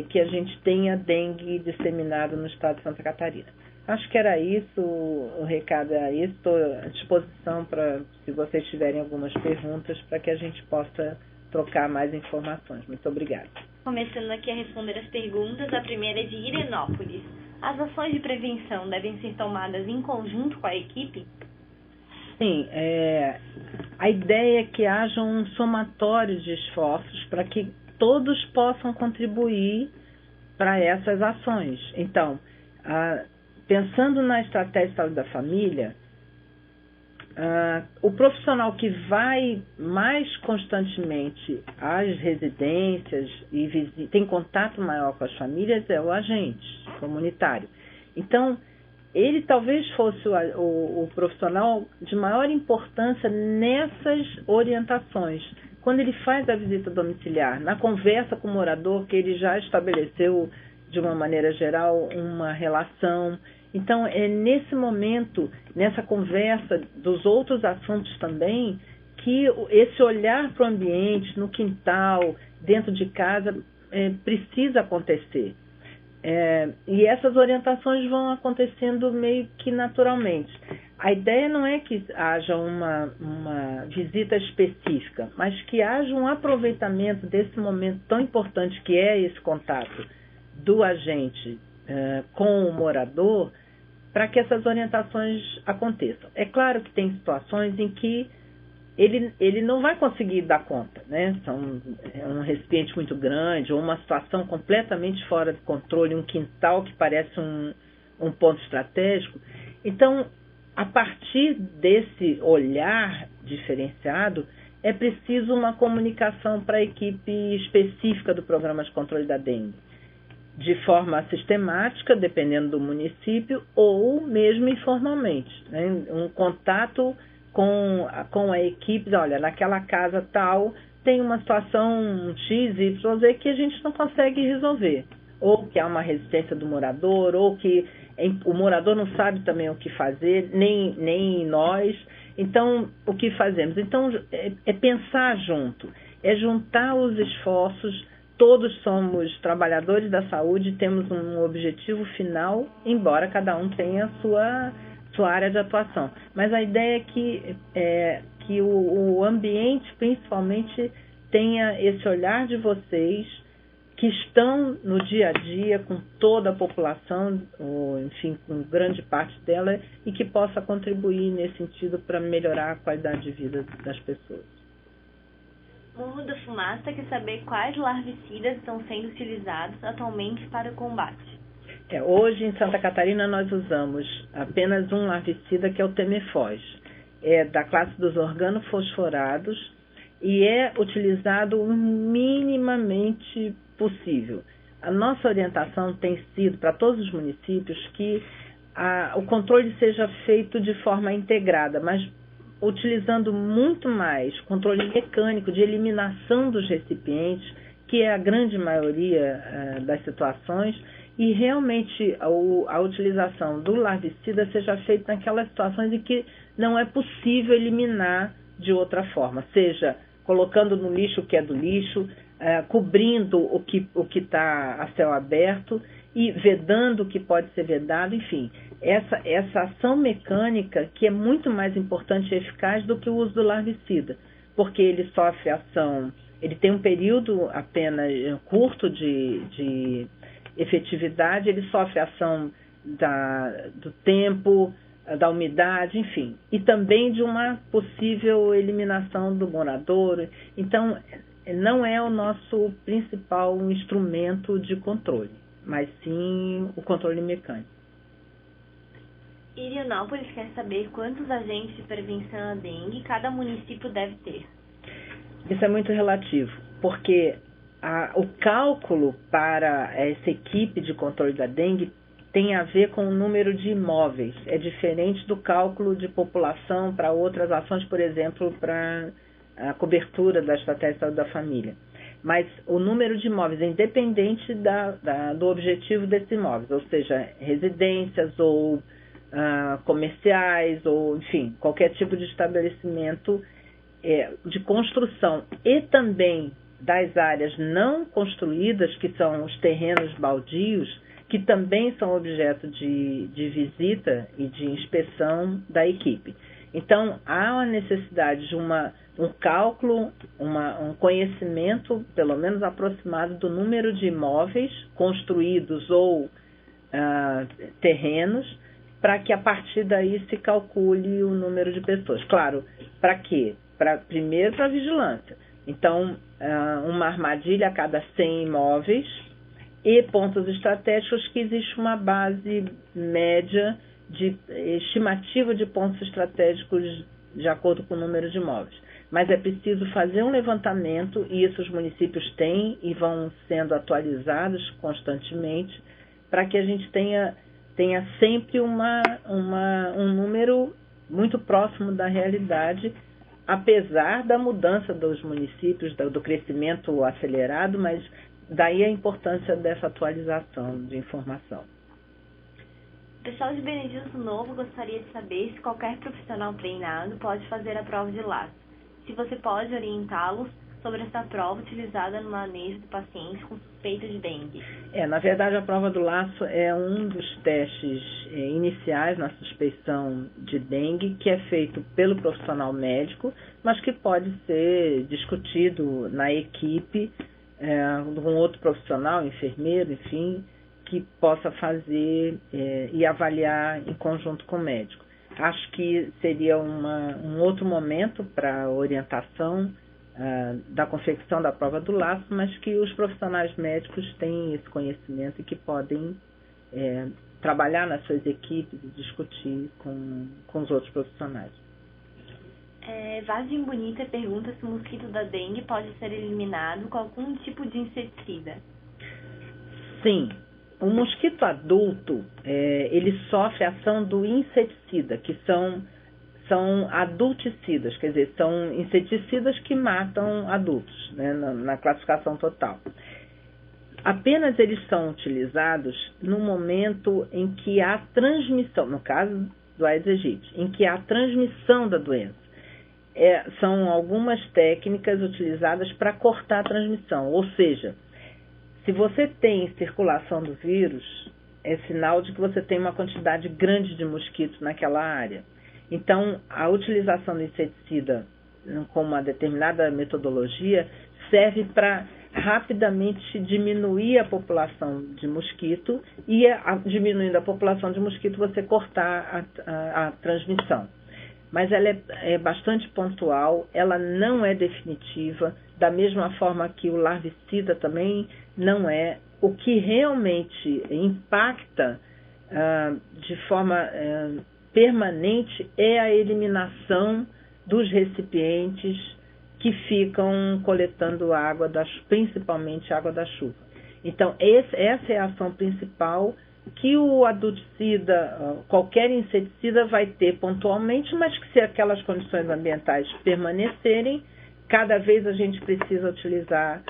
que a gente tenha dengue disseminado no estado de Santa Catarina. Acho que era isso, o recado é isso. Estou à disposição para, se vocês tiverem algumas perguntas, para que a gente possa trocar mais informações. Muito obrigada. Começando aqui a responder as perguntas, a primeira é de Irenópolis. As ações de prevenção devem ser tomadas em conjunto com a equipe? Sim, a ideia é que haja um somatório de esforços para que todos possam contribuir para essas ações. Então, pensando na estratégia de saúde da família, o profissional que vai mais constantemente às residências e tem contato maior com as famílias é o agente comunitário. Então, ele talvez fosse o profissional de maior importância nessas orientações. Quando ele faz a visita domiciliar, na conversa com o morador, que ele já estabeleceu, de uma maneira geral, uma relação. Então, é nesse momento, nessa conversa dos outros assuntos também, que esse olhar para o ambiente, no quintal, dentro de casa, precisa acontecer. E essas orientações vão acontecendo meio que naturalmente. A ideia não é que haja uma visita específica, mas que haja um aproveitamento desse momento tão importante que é esse contato do agente com o morador, para que essas orientações aconteçam. É claro que tem situações em que ele não vai conseguir dar conta, né? É um recipiente muito grande, ou uma situação completamente fora de controle, um quintal que parece um ponto estratégico. Então, a partir desse olhar diferenciado, é preciso uma comunicação para a equipe específica do Programa de Controle da Dengue, de forma sistemática, dependendo do município, ou mesmo informalmente, né? Um contato com a equipe, olha, naquela casa tal tem uma situação X, Y, Z que a gente não consegue resolver. Ou que há uma resistência do morador, ou que o morador não sabe também o que fazer, nem nós. Então, o que fazemos? Então, é pensar junto, é juntar os esforços. Todos somos trabalhadores da saúde, temos um objetivo final, embora cada um tenha a sua área de atuação. Mas a ideia é que o ambiente, principalmente, tenha esse olhar de vocês que estão no dia a dia com toda a população, ou, enfim, com grande parte dela, e que possa contribuir nesse sentido para melhorar a qualidade de vida das pessoas. Morro da Fumaça quer saber quais larvicidas estão sendo utilizados atualmente para o combate. Hoje, em Santa Catarina, nós usamos apenas um larvicida, que é o Temefós. É da classe dos organofosforados e é utilizado o minimamente possível. A nossa orientação tem sido, para todos os municípios, que o controle seja feito de forma integrada, mas utilizando muito mais controle mecânico de eliminação dos recipientes, que é a grande maioria das situações, e realmente a utilização do larvicida seja feita naquelas situações em que não é possível eliminar de outra forma, seja colocando no lixo o que é do lixo, cobrindo o que está a céu aberto e vedando o que pode ser vedado, enfim. Essa ação mecânica que é muito mais importante e eficaz do que o uso do larvicida, porque ele sofre ação, ele tem um período apenas curto de efetividade, ele sofre ação do tempo, da umidade, enfim, e também de uma possível eliminação do morador. Então, não é o nosso principal instrumento de controle, mas sim o controle mecânico. Irianópolis quer saber quantos agentes de prevenção à dengue cada município deve ter. Isso é muito relativo, porque o cálculo para essa equipe de controle da dengue tem a ver com o número de imóveis. É diferente do cálculo de população para outras ações, por exemplo, para a cobertura da estratégia de saúde da família. Mas o número de imóveis é independente do objetivo desses imóveis, ou seja, residências ou comerciais, ou enfim, qualquer tipo de estabelecimento de construção, e também das áreas não construídas, que são os terrenos baldios, que também são objeto de visita e de inspeção da equipe. Então, há a necessidade de um cálculo, um conhecimento, pelo menos aproximado, do número de imóveis construídos ou terrenos, para que a partir daí se calcule o número de pessoas. Claro, para quê? Primeiro para vigilância. Então, uma armadilha a cada 100 imóveis e pontos estratégicos que existe uma base média de estimativa de pontos estratégicos de acordo com o número de imóveis. Mas é preciso fazer um levantamento, e isso os municípios têm e vão sendo atualizados constantemente, para que a gente tenha sempre um número muito próximo da realidade, apesar da mudança dos municípios, do crescimento acelerado, mas daí a importância dessa atualização de informação. O pessoal de Benedito Novo gostaria de saber se qualquer profissional treinado pode fazer a prova de laço. Se você pode orientá-los sobre essa prova utilizada no manejo do paciente com suspeita de dengue. Na verdade, a prova do laço é um dos testes iniciais na suspeição de dengue, que é feito pelo profissional médico, mas que pode ser discutido na equipe com outro profissional, enfermeiro, enfim, que possa fazer e avaliar em conjunto com o médico. Acho que seria um outro momento para orientação da confecção da prova do laço, mas que os profissionais médicos têm esse conhecimento e que podem trabalhar nas suas equipes e discutir com os outros profissionais. Vargem Bonita pergunta se o mosquito da dengue pode ser eliminado com algum tipo de inseticida. Sim. O mosquito adulto, ele sofre a ação do inseticida, que são adulticidas, quer dizer, são inseticidas que matam adultos, né, na classificação total. Apenas eles são utilizados no momento em que há transmissão, no caso do Aedes aegypti, em que há transmissão da doença. São algumas técnicas utilizadas para cortar a transmissão, ou seja, se você tem circulação do vírus, é sinal de que você tem uma quantidade grande de mosquitos naquela área. Então, a utilização do inseticida com uma determinada metodologia serve para rapidamente diminuir a população de mosquito e, diminuindo a população de mosquito, você cortar a transmissão. Mas ela é bastante pontual, ela não é definitiva, da mesma forma que o larvicida também não é. O que realmente impacta de forma permanente é a eliminação dos recipientes que ficam coletando água, principalmente água da chuva. Então, essa é a ação principal que o adulticida, qualquer inseticida vai ter pontualmente, mas que se aquelas condições ambientais permanecerem, cada vez a gente precisa utilizar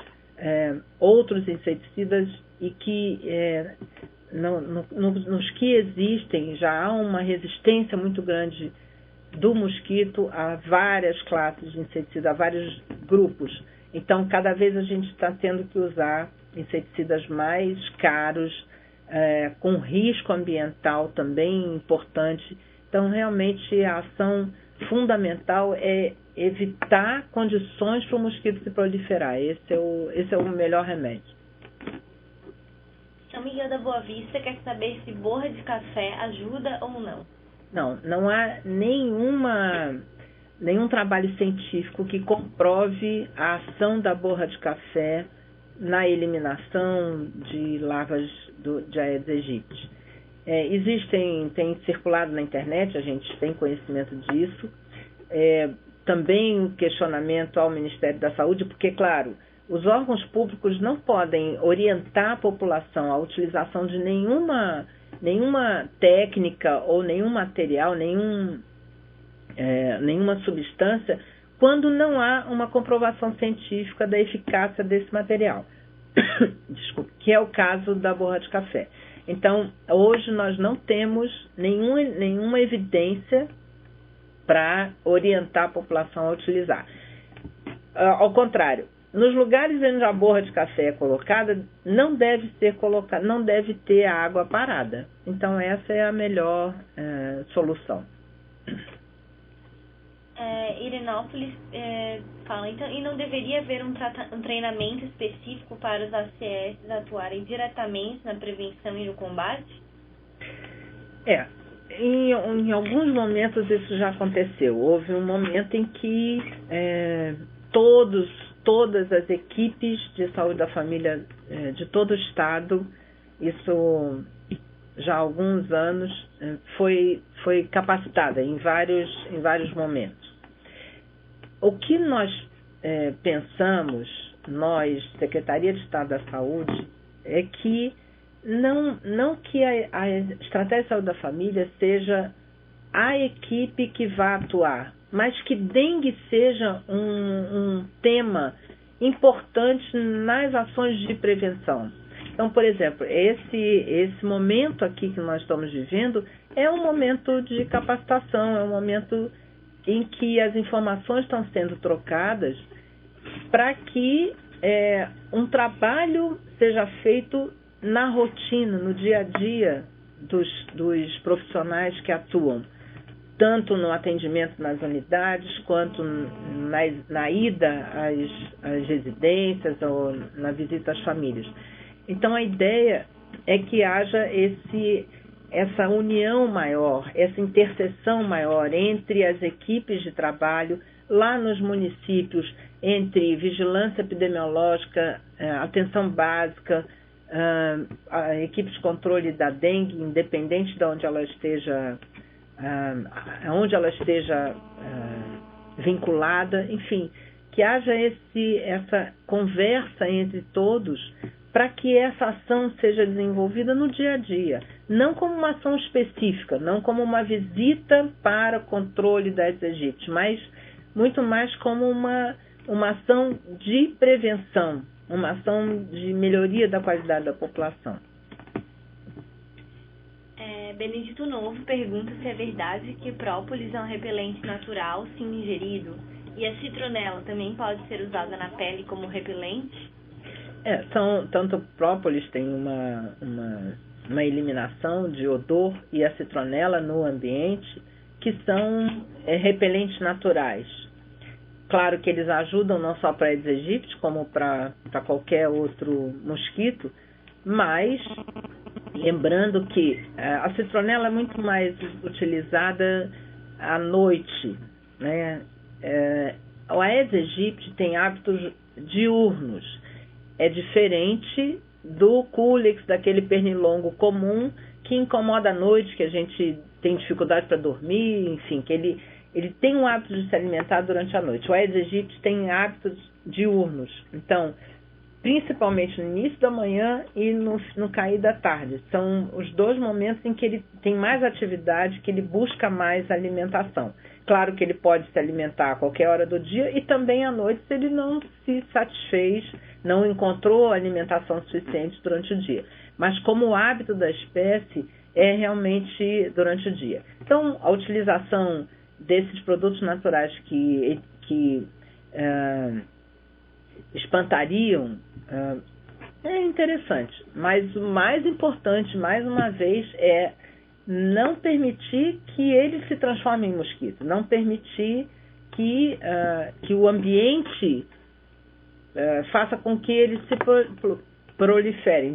outros inseticidas e que nos que existem já há uma resistência muito grande do mosquito a várias classes de inseticidas, a vários grupos. Então, cada vez a gente está tendo que usar inseticidas mais caros, com risco ambiental também importante. Então, realmente, a ação fundamental é evitar condições para o mosquito se proliferar. Esse é o melhor remédio. São Miguel da Boa Vista quer saber se borra de café ajuda ou não. Não há nenhum trabalho científico que comprove a ação da borra de café na eliminação de larvas de Aedes aegypti. Tem circulado na internet, a gente tem conhecimento disso. Também um questionamento ao Ministério da Saúde, porque, claro, os órgãos públicos não podem orientar a população à utilização de nenhuma técnica ou nenhum material, nenhuma substância, quando não há uma comprovação científica da eficácia desse material. Desculpe, que é o caso da borra de café. Então, hoje nós não temos nenhuma evidência para orientar a população a utilizar. Ao contrário, nos lugares onde a borra de café é colocada, não deve ter água parada. Então, essa é a melhor solução. Irenópolis fala, então, e não deveria haver um treinamento específico para os ACS atuarem diretamente na prevenção e no combate? Em alguns momentos isso já aconteceu. Houve um momento em que todas as equipes de saúde da família de todo o estado, isso já há alguns anos, foi capacitada em vários momentos. O que nós pensamos, nós, Secretaria de Estado da Saúde, é que não que a Estratégia de Saúde da Família seja a equipe que vá atuar, mas que dengue seja um tema importante nas ações de prevenção. Então, por exemplo, esse momento aqui que nós estamos vivendo é um momento de capacitação, é um momento em que as informações estão sendo trocadas para que um trabalho seja feito na rotina, no dia a dia dos profissionais que atuam, tanto no atendimento nas unidades, quanto na ida às residências ou na visita às famílias. Então, a ideia é que haja essa união maior, essa interseção maior entre as equipes de trabalho lá nos municípios, entre vigilância epidemiológica, atenção básica, a equipe de controle da dengue, independente de onde ela esteja, vinculada, enfim, que haja essa conversa entre todos para que essa ação seja desenvolvida no dia a dia, não como uma ação específica, não como uma visita para controle da Aedes aegypti, mas muito mais como uma ação de prevenção, uma ação de melhoria da qualidade da população. Benedito Novo pergunta se é verdade que própolis é um repelente natural se ingerido e a citronela também pode ser usada na pele como repelente? Tanto o própolis tem uma eliminação de odor e a citronela no ambiente que são repelentes naturais. Claro que eles ajudam não só para Aedes aegypti, como para qualquer outro mosquito, mas lembrando que a citronela é muito mais utilizada à noite, né? O Aedes aegypti tem hábitos diurnos. É diferente do Culex, daquele pernilongo comum que incomoda à noite, que a gente tem dificuldade para dormir, enfim, que ele tem um hábito de se alimentar durante a noite. O Aedes aegypti tem hábitos diurnos. Então, principalmente no início da manhã e no cair da tarde. São os dois momentos em que ele tem mais atividade, que ele busca mais alimentação. Claro que ele pode se alimentar a qualquer hora do dia e também à noite se ele não se satisfez, não encontrou alimentação suficiente durante o dia. Mas como o hábito da espécie é realmente durante o dia. Então, a utilização desses produtos naturais que espantariam é interessante. Mas o mais importante, mais uma vez, é não permitir que ele se transforme em mosquito, não permitir que o ambiente faça com que eles se proliferem,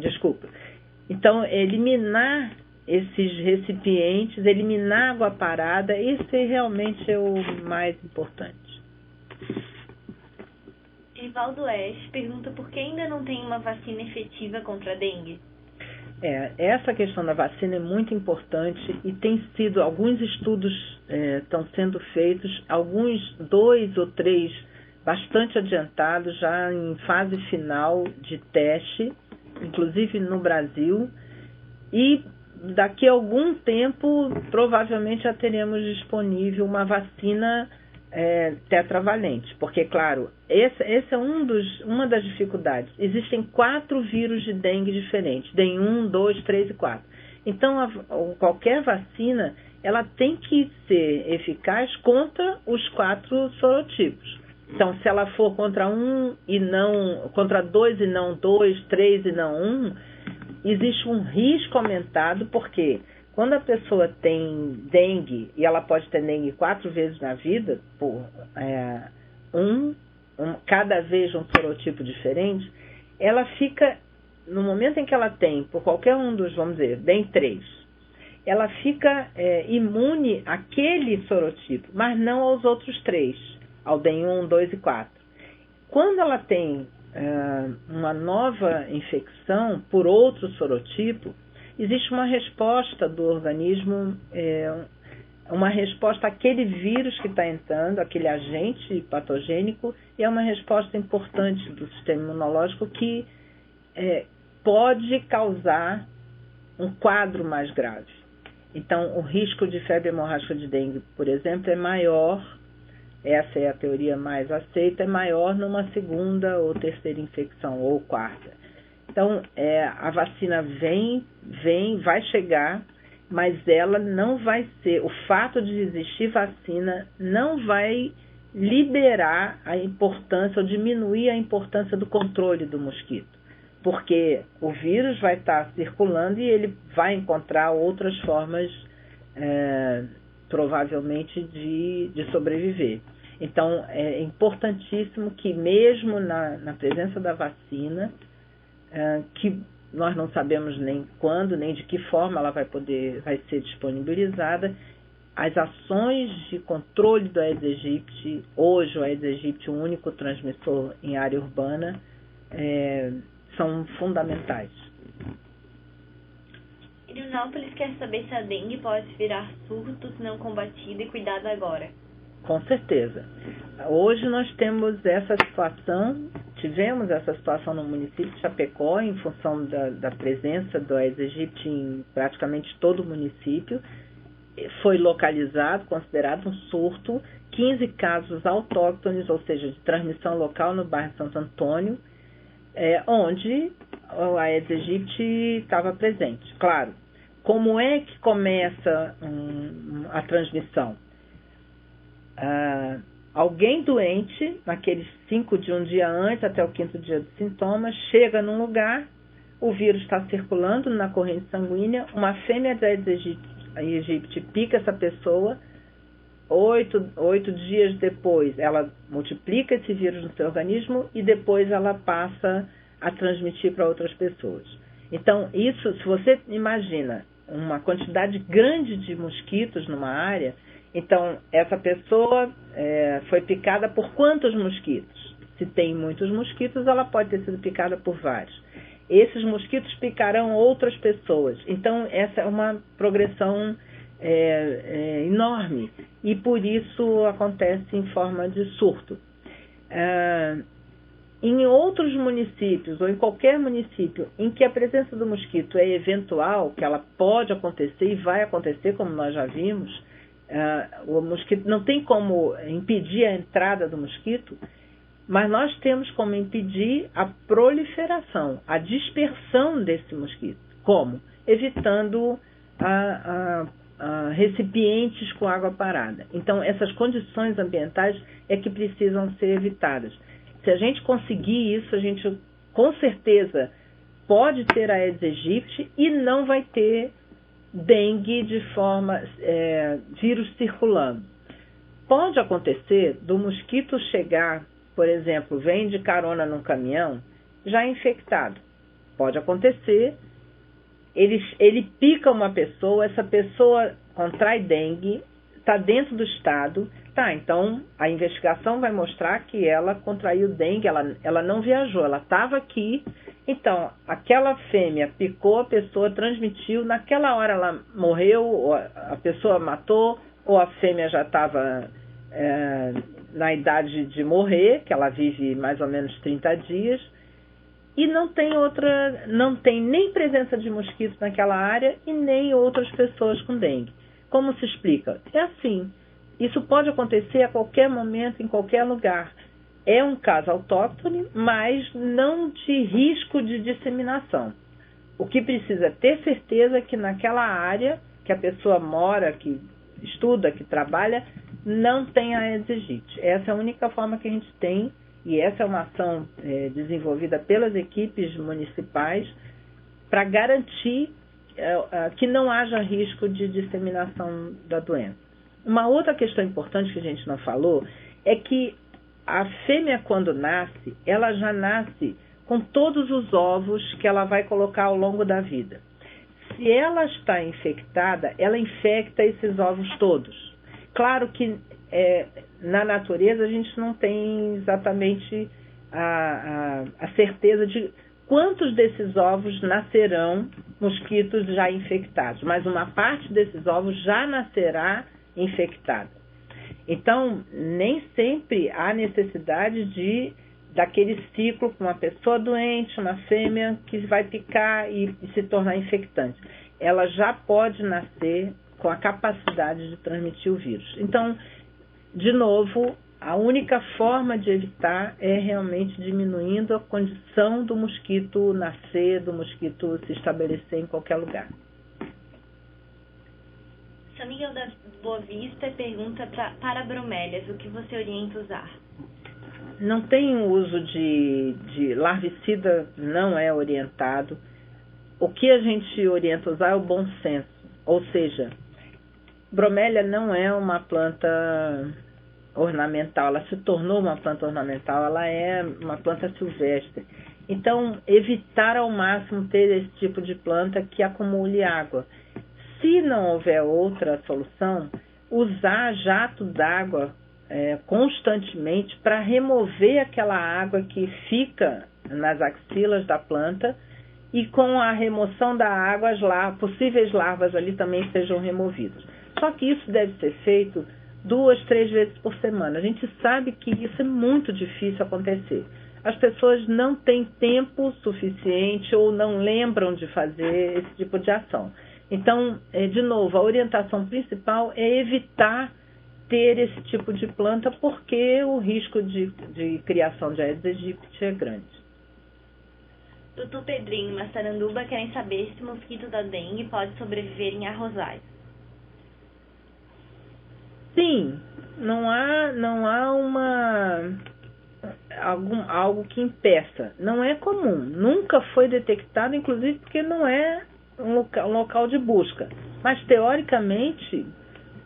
Então, eliminar esses recipientes, eliminar água parada, esse realmente é o mais importante. Rivaldo Oeste pergunta por que ainda não tem uma vacina efetiva contra a dengue. Essa questão da vacina é muito importante e tem sido, alguns estudos estão sendo feitos, alguns 2 ou 3 bastante adiantados, já em fase final de teste, inclusive no Brasil, e daqui a algum tempo provavelmente já teremos disponível uma vacina tetravalente, porque, claro, esse é uma das dificuldades. Existem 4 vírus de dengue diferentes, DEN 1, 2, 3 e 4. Então, qualquer vacina, ela tem que ser eficaz contra os 4 sorotipos. Então, se ela for contra 1 e não, contra 2 e não 2, 3 e não 1, existe um risco aumentado, porque quando a pessoa tem dengue, e ela pode ter dengue 4 vezes na vida, por cada vez um sorotipo diferente, ela fica, no momento em que ela tem, por qualquer um dos, vamos dizer, DEN 3, ela fica imune àquele sorotipo, mas não aos outros 3, ao DEN1, 2 e 4. Quando ela tem uma nova infecção por outro sorotipo, existe uma resposta do organismo, uma resposta àquele vírus que está entrando, aquele agente patogênico, e é uma resposta importante do sistema imunológico que pode causar um quadro mais grave. Então, o risco de febre hemorrágica de dengue, por exemplo, é maior, essa é a teoria mais aceita, é maior numa segunda ou terceira infecção, ou quarta. Então, a vacina vai chegar, mas ela não vai ser, o fato de existir vacina não vai liberar a importância ou diminuir a importância do controle do mosquito, porque o vírus vai estar circulando e ele vai encontrar outras formas, provavelmente, de sobreviver. Então, é importantíssimo que mesmo na presença da vacina, que nós não sabemos nem quando, nem de que forma ela vai ser disponibilizada, as ações de controle do Aedes aegypti, hoje o Aedes aegypti, o único transmissor em área urbana, são fundamentais. Irinópolis quer saber se a dengue pode virar surto se não combatida e cuidado agora. Com certeza. Hoje nós tivemos essa situação no município de Chapecó, em função da presença do Aedes aegypti em praticamente todo o município. Foi localizado, considerado um surto, 15 casos autóctones, ou seja, de transmissão local no bairro Santo Antônio, onde o Aedes aegypti estava presente. Claro, como é que começa a transmissão? Alguém doente, naqueles 5 dias, um dia antes, até o 5º dia dos sintomas, chega num lugar, o vírus está circulando na corrente sanguínea, uma fêmea de Aedes aegypti pica essa pessoa, 8 dias depois ela multiplica esse vírus no seu organismo e depois ela passa a transmitir para outras pessoas. Então, isso, se você imagina uma quantidade grande de mosquitos numa área, então, essa pessoa foi picada por quantos mosquitos? Se tem muitos mosquitos, ela pode ter sido picada por vários. Esses mosquitos picarão outras pessoas. Então, essa é uma progressão enorme. E por isso acontece em forma de surto. Em outros municípios, ou em qualquer município, em que a presença do mosquito é eventual, que ela pode acontecer e vai acontecer, como nós já vimos, o mosquito não tem como impedir a entrada do mosquito, mas nós temos como impedir a proliferação, a dispersão desse mosquito. Como? Evitando recipientes com água parada. Então, essas condições ambientais é que precisam ser evitadas. Se a gente conseguir isso, a gente com certeza pode ter Aedes aegypti e não vai ter dengue de forma vírus circulando. Pode acontecer do mosquito chegar, por exemplo, vem de carona num caminhão já infectado. Pode acontecer, ele pica uma pessoa, essa pessoa contrai dengue, está dentro do estado, então a investigação vai mostrar que ela contraiu dengue, ela não viajou, ela estava aqui. Então, aquela fêmea picou a pessoa, transmitiu, naquela hora ela morreu, ou a pessoa matou, ou a fêmea já estava na idade de morrer, que ela vive mais ou menos 30 dias, e não tem nem presença de mosquitos naquela área e nem outras pessoas com dengue. Como se explica? É assim, isso pode acontecer a qualquer momento, em qualquer lugar. É um caso autóctone, mas não de risco de disseminação. O que precisa ter certeza é que naquela área que a pessoa mora, que estuda, que trabalha, não tem Aedes aegypti. Essa é a única forma que a gente tem, e essa é uma ação desenvolvida pelas equipes municipais para garantir que não haja risco de disseminação da doença. Uma outra questão importante que a gente não falou é que a fêmea, quando nasce, ela já nasce com todos os ovos que ela vai colocar ao longo da vida. se ela está infectada, ela infecta esses ovos todos. Claro que na natureza a gente não tem exatamente a certeza de quantos desses ovos nascerão mosquitos já infectados, mas uma parte desses ovos já nascerá infectada. Então, nem sempre há necessidade daquele ciclo com uma pessoa doente, uma fêmea que vai picar e se tornar infectante. Ela já pode nascer com a capacidade de transmitir o vírus. Então, de novo, a única forma de evitar é realmente diminuindo a condição do mosquito nascer, do mosquito se estabelecer em qualquer lugar. São Miguel da Boa Vista pergunta para bromélias, o que você orienta usar? Não tem uso de larvicida, não é orientado. O que a gente orienta usar é o bom senso, ou seja, bromélia não é uma planta ornamental, ela se tornou uma planta ornamental, ela é uma planta silvestre. Então, evitar ao máximo ter esse tipo de planta que acumule água. Se não houver outra solução, usar jato d'água constantemente para remover aquela água que fica nas axilas da planta e com a remoção da água, possíveis larvas ali também sejam removidas. Só que isso deve ser feito 2, 3 vezes por semana. A gente sabe que isso é muito difícil acontecer. As pessoas não têm tempo suficiente ou não lembram de fazer esse tipo de ação. Então, de novo, a orientação principal é evitar ter esse tipo de planta porque o risco de criação de Aedes aegypti é grande. Tutu Pedrinho e Massaranduba querem saber se o mosquito da dengue pode sobreviver em arrozais. Sim, não há algo que impeça. Não é comum, nunca foi detectado, inclusive porque não é um local de busca. Mas, teoricamente,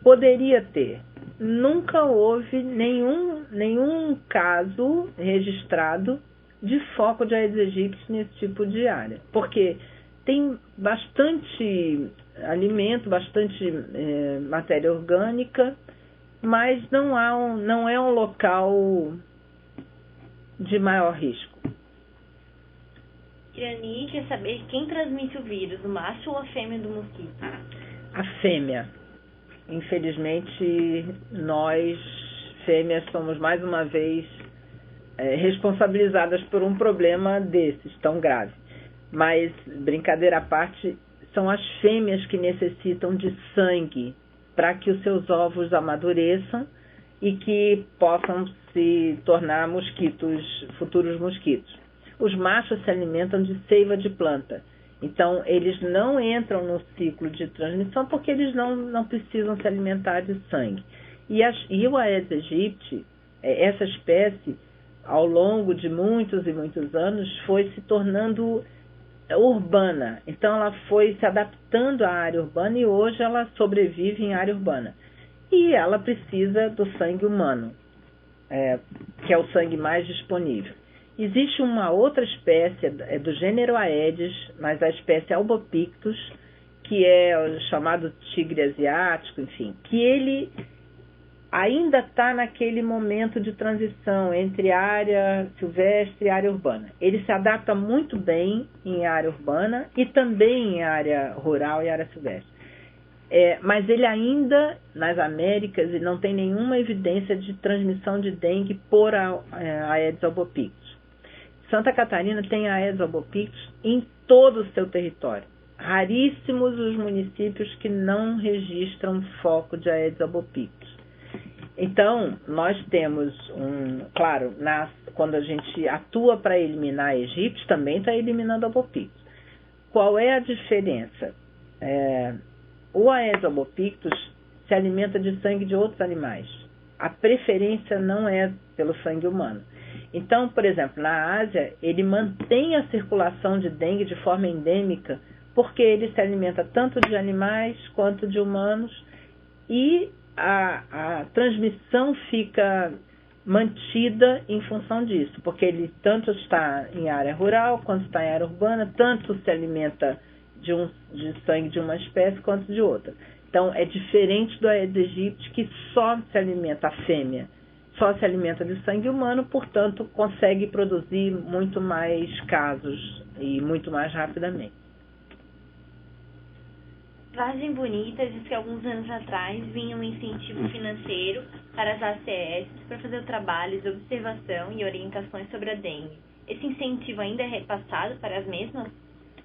poderia ter. Nunca houve nenhum caso registrado de foco de Aedes aegypti nesse tipo de área. Porque tem bastante alimento, bastante matéria orgânica, mas não é um local de maior risco. Irani quer saber quem transmite o vírus, o macho ou a fêmea do mosquito? A fêmea. Infelizmente, nós, fêmeas, somos mais uma vez responsabilizadas por um problema desses, tão grave. Mas, brincadeira à parte, são as fêmeas que necessitam de sangue para que os seus ovos amadureçam e que possam se tornar futuros mosquitos. Os machos se alimentam de seiva de planta. Então, eles não entram no ciclo de transmissão porque eles não precisam se alimentar de sangue. E o Aedes aegypti, essa espécie, ao longo de muitos e muitos anos, foi se tornando urbana. Então, ela foi se adaptando à área urbana e hoje ela sobrevive em área urbana. E ela precisa do sangue humano, que é o sangue mais disponível. Existe uma outra espécie, do gênero Aedes, mas a espécie Albopictus, que é o chamado tigre asiático, enfim, que ele ainda está naquele momento de transição entre área silvestre e área urbana. Ele se adapta muito bem em área urbana e também em área rural e área silvestre. Mas ele ainda, nas Américas, não tem nenhuma evidência de transmissão de dengue por Aedes albopictus. Santa Catarina tem Aedes albopictus em todo o seu território. Raríssimos os municípios que não registram foco de Aedes albopictus. Então, nós temos claro, quando a gente atua para eliminar Aegypti, também está eliminando albopictus. Qual é a diferença? O Aedes albopictus se alimenta de sangue de outros animais. A preferência não é pelo sangue humano. Então, por exemplo, na Ásia, ele mantém a circulação de dengue de forma endêmica, porque ele se alimenta tanto de animais quanto de humanos e a transmissão fica mantida em função disso, porque ele tanto está em área rural quanto está em área urbana, tanto se alimenta de sangue de uma espécie quanto de outra. Então, é diferente do Aedes aegypti, que só se alimenta, a fêmea, só se alimenta de sangue humano, portanto, consegue produzir muito mais casos e muito mais rapidamente. Vargem Bonita diz que alguns anos atrás vinha um incentivo financeiro para as ACS para fazer o trabalho de observação e orientações sobre a dengue. Esse incentivo ainda é repassado para as mesmas?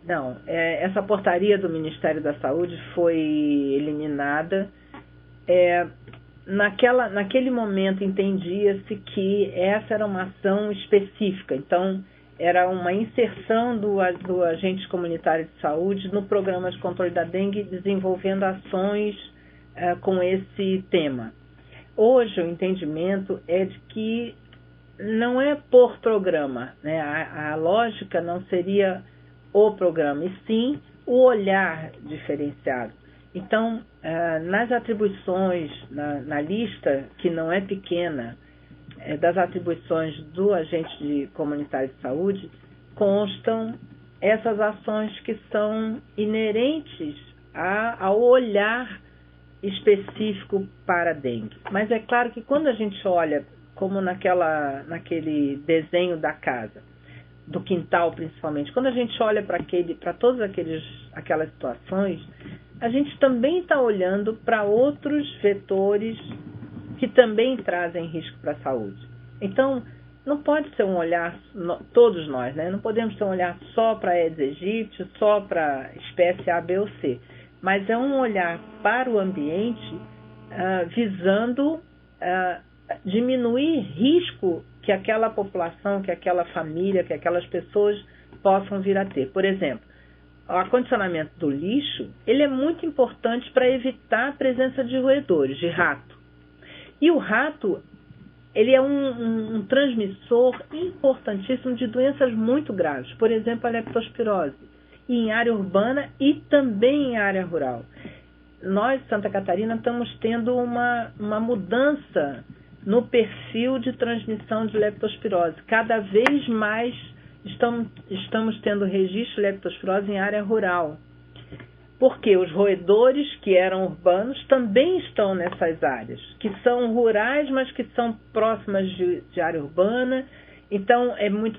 Não, essa portaria do Ministério da Saúde foi eliminada. Naquele momento entendia-se que essa era uma ação específica, então era uma inserção do agente comunitário de saúde no programa de controle da dengue, desenvolvendo ações com esse tema. Hoje o entendimento é de que não é por programa, né? A lógica não seria o programa, e sim o olhar diferenciado. Então, nas atribuições, na lista, que não é pequena, das atribuições do agente comunitário de saúde, constam essas ações que são inerentes ao olhar específico para a dengue. Mas é claro que quando a gente olha, como naquele desenho da casa, do quintal principalmente, quando a gente olha para todas aquelas situações, a gente também está olhando para outros vetores que também trazem risco para a saúde. Então, não pode ser um olhar, todos nós, né? Não podemos ter um olhar só para Aedes aegypti, só para espécie A, B ou C, mas é um olhar para o ambiente visando diminuir risco que aquela população, que aquela família, que aquelas pessoas possam vir a ter. Por exemplo, o acondicionamento do lixo, ele é muito importante para evitar a presença de roedores, de rato. E o rato, ele é um transmissor importantíssimo de doenças muito graves, por exemplo, a leptospirose, em área urbana e também em área rural. Nós, Santa Catarina, estamos tendo uma mudança no perfil de transmissão de leptospirose. Cada vez mais estamos tendo registro de leptospirose em área rural. Porque os roedores que eram urbanos também estão nessas áreas, que são rurais, mas que são próximas de área urbana. Então,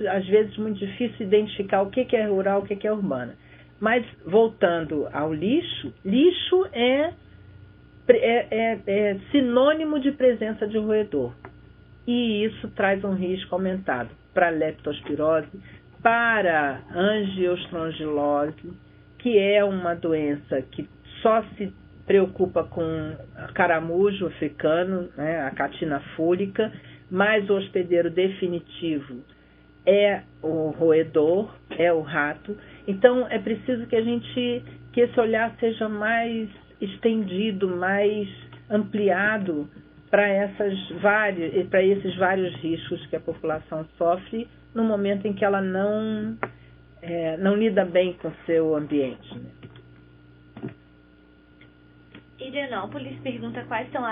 às vezes muito difícil identificar o que é rural, o que é urbana. Mas, voltando ao lixo, lixo é sinônimo de presença de roedor. E isso traz um risco aumentado para leptospirose, para angiostrongilose, que é uma doença que só se preocupa com caramujo africano, né, a catina fúlica, mas o hospedeiro definitivo é o roedor, é o rato. Então, é preciso que esse olhar seja mais estendido, mais ampliado para esses vários riscos que a população sofre no momento em que ela não lida bem com o seu ambiente. Né? Indianópolis pergunta quais são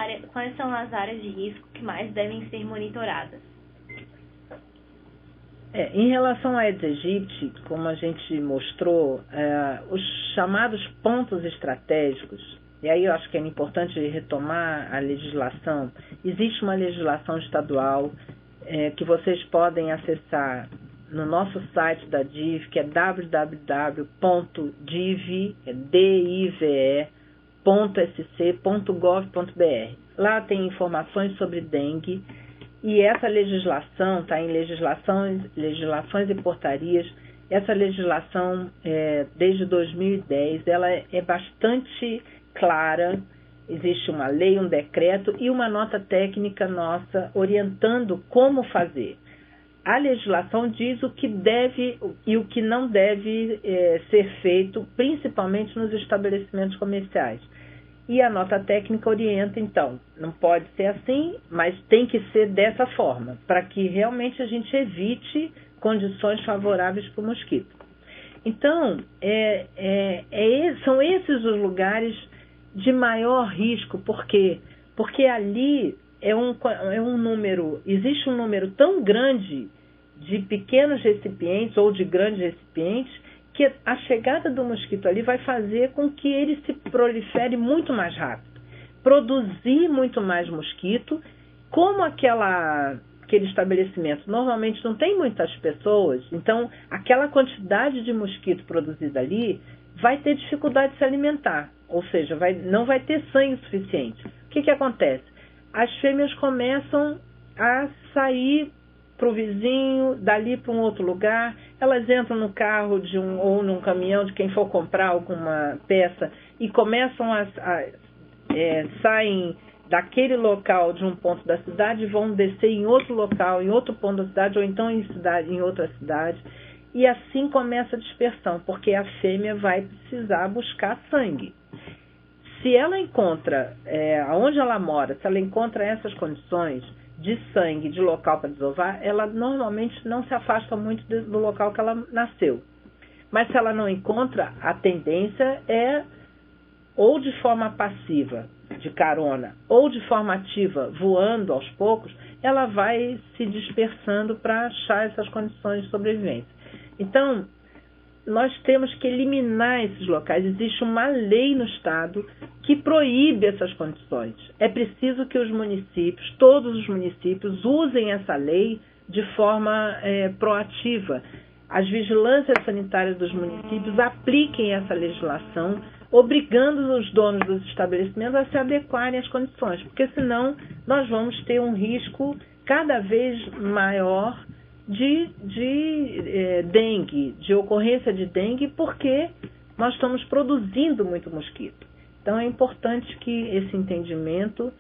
as áreas de risco que mais devem ser monitoradas. Em relação a Aedes aegypti, como a gente mostrou, os chamados pontos estratégicos, e aí eu acho que é importante retomar a legislação. Existe uma legislação estadual que vocês podem acessar no nosso site da DIV, que é www.dive.sc.gov.br. Lá tem informações sobre dengue, e essa legislação está em legislações e portarias. Essa legislação, desde 2010, ela é bastante clara. Existe uma lei, um decreto e uma nota técnica nossa orientando como fazer. A legislação diz o que deve e o que não deve ser feito, principalmente nos estabelecimentos comerciais. E a nota técnica orienta, então, não pode ser assim, mas tem que ser dessa forma, para que realmente a gente evite condições favoráveis para o mosquito. Então, são esses os lugares de maior risco. Por quê? Porque ali existe um número tão grande de pequenos recipientes ou de grandes recipientes porque a chegada do mosquito ali vai fazer com que ele se prolifere muito mais rápido, produzir muito mais mosquito. Como aquele estabelecimento normalmente não tem muitas pessoas, então aquela quantidade de mosquito produzida ali vai ter dificuldade de se alimentar, ou seja, não vai ter sangue suficiente. O que acontece? As fêmeas começam a sair para o vizinho, dali para um outro lugar, elas entram no carro ou num caminhão de quem for comprar alguma peça e começam saem daquele local de um ponto da cidade e vão descer em outro local, em outro ponto da cidade, ou então em outra cidade. E assim começa a dispersão, porque a fêmea vai precisar buscar sangue. Se ela encontra, onde ela mora, se ela encontra essas condições de sangue, de local para desovar, ela normalmente não se afasta muito do local que ela nasceu. Mas se ela não encontra, a tendência é, ou de forma passiva, de carona, ou de forma ativa, voando aos poucos, ela vai se dispersando para achar essas condições de sobrevivência. Então, nós temos que eliminar esses locais. Existe uma lei no Estado que proíbe essas condições. É preciso que os municípios, todos os municípios, usem essa lei de forma proativa. As vigilâncias sanitárias dos municípios apliquem essa legislação, obrigando os donos dos estabelecimentos a se adequarem às condições, porque senão nós vamos ter um risco cada vez maior de dengue, de ocorrência de dengue, porque nós estamos produzindo muito mosquito. Então é importante que esse entendimento,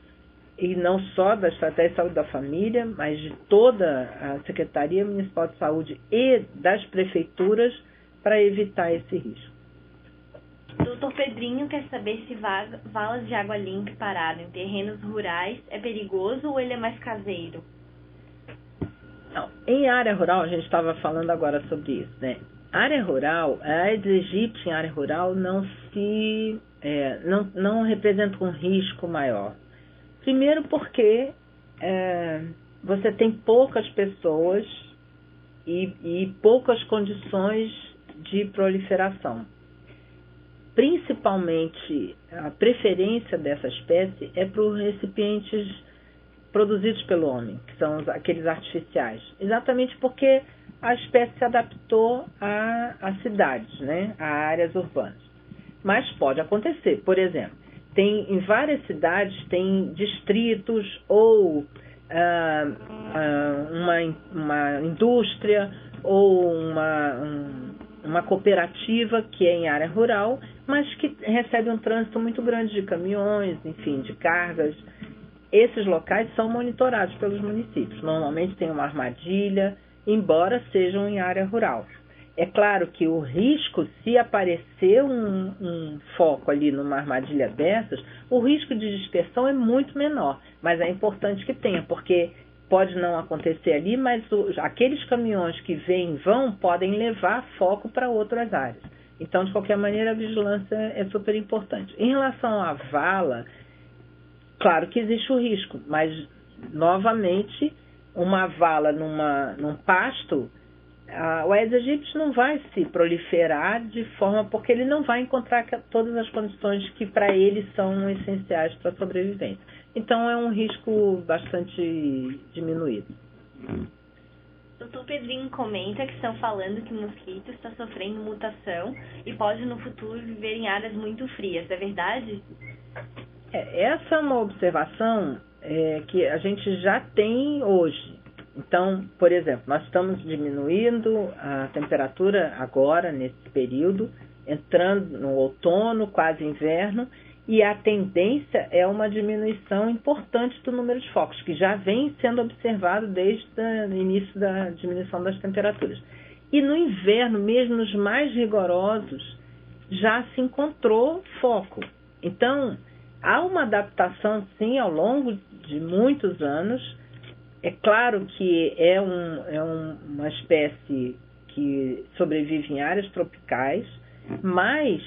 e não só da Estratégia de Saúde da Família, mas de toda a Secretaria Municipal de Saúde e das prefeituras, para evitar esse risco. Doutor Pedrinho quer saber se valas de água limpa parada em terrenos rurais é perigoso ou ele é mais caseiro? Não, em área rural, a gente estava falando agora sobre isso, né? Área rural, a Aedes aegypti em área rural não representa um risco maior. Primeiro porque você tem poucas pessoas e poucas condições de proliferação. Principalmente, a preferência dessa espécie é para os recipientes produzidos pelo homem, que são aqueles artificiais. Exatamente porque a espécie se adaptou a cidades, né, a áreas urbanas. Mas pode acontecer. Por exemplo, em várias cidades tem distritos ou uma indústria ou uma cooperativa que é em área rural, mas que recebe um trânsito muito grande de caminhões, enfim, de cargas. Esses locais são monitorados pelos municípios. Normalmente tem uma armadilha, embora sejam em área rural. É claro que o risco, se aparecer um foco ali numa armadilha dessas, o risco de dispersão é muito menor, mas é importante que tenha, porque pode não acontecer ali, mas aqueles caminhões que vêm e vão podem levar foco para outras áreas. Então, de qualquer maneira, a vigilância é super importante. Em relação à vala, claro que existe o risco, mas, novamente, uma vala num pasto, o Aedes aegypti não vai se proliferar de forma, porque ele não vai encontrar todas as condições que para ele são essenciais para a sobrevivência. Então é um risco bastante diminuído. Dr. Pedrinho comenta que estão falando que o mosquito está sofrendo mutação e pode no futuro viver em áreas muito frias. É verdade? Essa é uma observação que a gente já tem hoje. Então, por exemplo, nós estamos diminuindo a temperatura agora, nesse período, entrando no outono, quase inverno, e a tendência é uma diminuição importante do número de focos, que já vem sendo observado desde o início da diminuição das temperaturas. E no inverno, mesmo nos mais rigorosos, já se encontrou foco. Então, há uma adaptação, sim, ao longo de muitos anos. É claro que é uma espécie que sobrevive em áreas tropicais, mas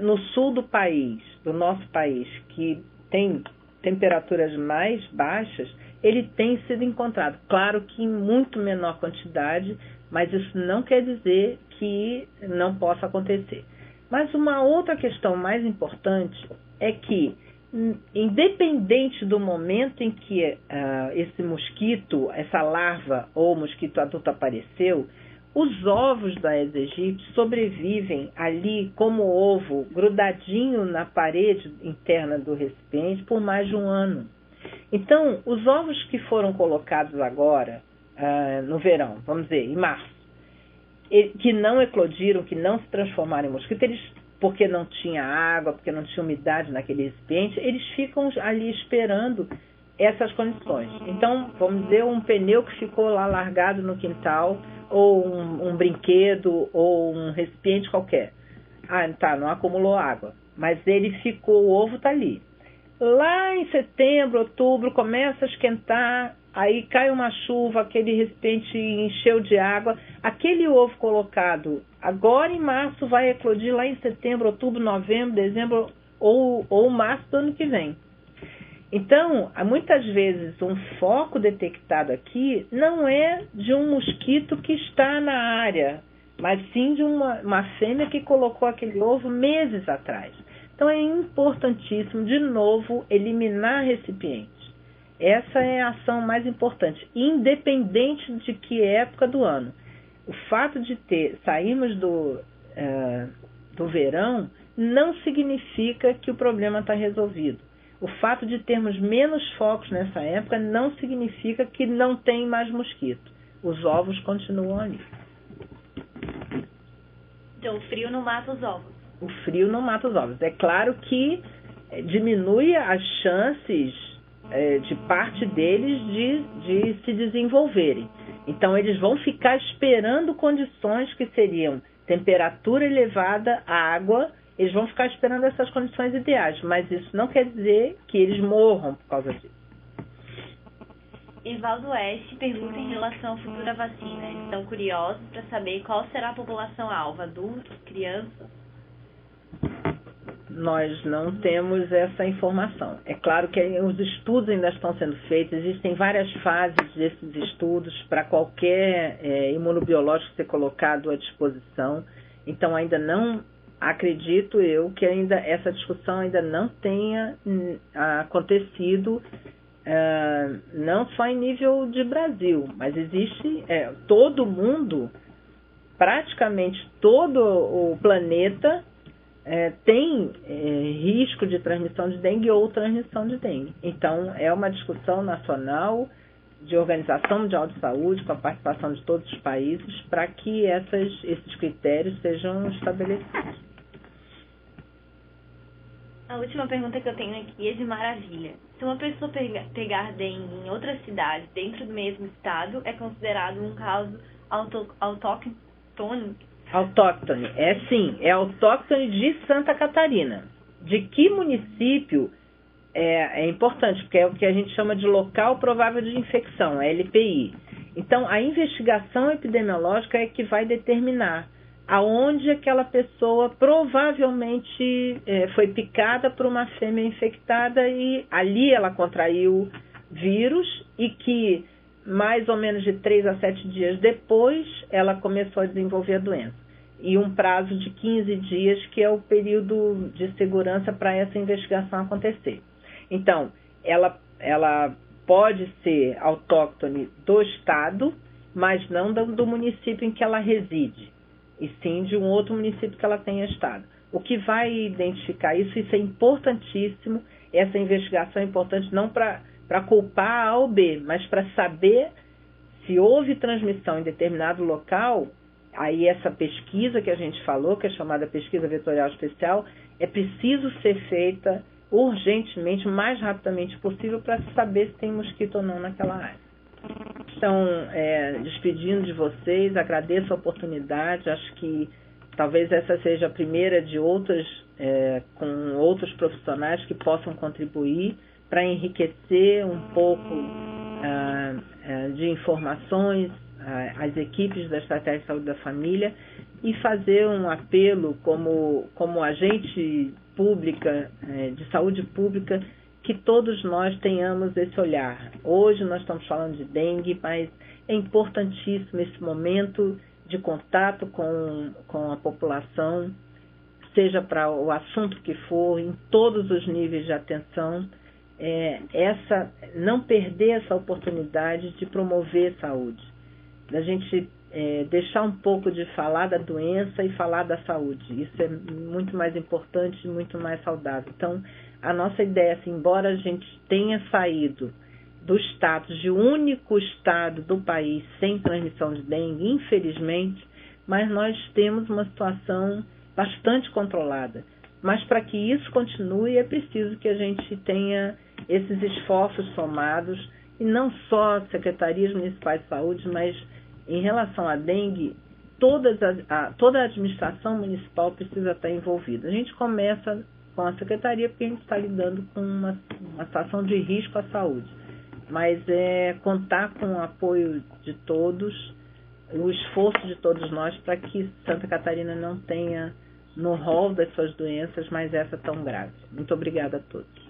no sul do país, do nosso país, que tem temperaturas mais baixas, ele tem sido encontrado. Claro que em muito menor quantidade, mas isso não quer dizer que não possa acontecer. Mas uma outra questão mais importante é que, independente do momento em que esse mosquito, essa larva ou mosquito adulto apareceu, os ovos da Aedes aegypti sobrevivem ali como ovo, grudadinho na parede interna do recipiente por mais de um ano. Então, os ovos que foram colocados agora, no verão, vamos dizer, em março, que não eclodiram, que não se transformaram em mosquito, porque não tinha água, porque não tinha umidade naquele recipiente, eles ficam ali esperando essas condições. Então, vamos dizer, um pneu que ficou lá largado no quintal, ou um brinquedo, ou um recipiente qualquer. Não acumulou água, mas ele ficou, o ovo está ali. Lá em setembro, outubro, começa a esquentar, aí cai uma chuva, aquele recipiente encheu de água, aquele ovo colocado agora em março vai eclodir lá em setembro, outubro, novembro, dezembro ou março do ano que vem. Então, muitas vezes um foco detectado aqui não é de um mosquito que está na área, mas sim de uma fêmea que colocou aquele ovo meses atrás. Então, é importantíssimo, de novo, eliminar recipientes. Essa é a ação mais importante, independente de que época do ano. O fato de sairmos do verão não significa que o problema está resolvido. O fato de termos menos focos nessa época não significa que não tem mais mosquito. Os ovos continuam ali. Então, o frio não mata os ovos? O frio não mata os ovos. É claro que diminui as chances de parte deles de se desenvolverem. Então, eles vão ficar esperando condições que seriam temperatura elevada, água. Eles vão ficar esperando essas condições ideais, mas isso não quer dizer que eles morram por causa disso. Evaldo Oeste pergunta em relação à futura vacina. Eles estão curiosos para saber qual será a população-alvo, adultos, crianças? Nós não temos essa informação. É claro que os estudos ainda estão sendo feitos, existem várias fases desses estudos para qualquer imunobiológico ser colocado à disposição, então ainda não... Acredito eu que ainda essa discussão ainda não tenha acontecido, não só em nível de Brasil, mas existe todo mundo, praticamente todo o planeta tem risco de transmissão de dengue ou transmissão de dengue. Então, é uma discussão nacional de Organização Mundial de Saúde, com a participação de todos os países, para que esses critérios sejam estabelecidos. A última pergunta que eu tenho aqui é de Maravilha. Se uma pessoa pegar dengue em outra cidade, dentro do mesmo estado, é considerado um caso autóctone? Autóctone, sim, é autóctone de Santa Catarina. De que município é importante, porque é o que a gente chama de local provável de infecção, LPI. Então, a investigação epidemiológica é que vai determinar aonde aquela pessoa provavelmente foi picada por uma fêmea infectada e ali ela contraiu vírus e que mais ou menos de 3 a 7 dias depois ela começou a desenvolver a doença. E um prazo de 15 dias que é o período de segurança para essa investigação acontecer. Então, ela pode ser autóctone do estado, mas não do município em que ela reside, e sim de um outro município que ela tenha estado. O que vai identificar isso é importantíssimo, essa investigação é importante não para culpar A ou B, mas para saber se houve transmissão em determinado local. Aí essa pesquisa que a gente falou, que é chamada pesquisa vetorial especial, é preciso ser feita urgentemente, o mais rapidamente possível, para saber se tem mosquito ou não naquela área. Então, despedindo de vocês, agradeço a oportunidade, acho que talvez essa seja a primeira de outras, com outros profissionais que possam contribuir para enriquecer um pouco de informações às equipes da Estratégia de Saúde da Família e fazer um apelo como agente pública, de saúde pública, que todos nós tenhamos esse olhar. Hoje nós estamos falando de dengue, mas é importantíssimo esse momento de contato com a população, seja para o assunto que for, em todos os níveis de atenção, não perder essa oportunidade de promover saúde, da gente deixar um pouco de falar da doença e falar da saúde. Isso é muito mais importante e muito mais saudável. Então, a nossa ideia, assim, embora a gente tenha saído do status de único estado do país sem transmissão de dengue, infelizmente, mas nós temos uma situação bastante controlada. Mas para que isso continue, é preciso que a gente tenha esses esforços somados, e não só secretarias municipais de saúde, mas em relação à dengue, toda a administração municipal precisa estar envolvida. A gente começa com a secretaria porque a gente está lidando com uma situação de risco à saúde, mas contar com o apoio de todos, o esforço de todos nós para que Santa Catarina não tenha no rol das suas doenças mais essa tão grave. Muito obrigada a todos.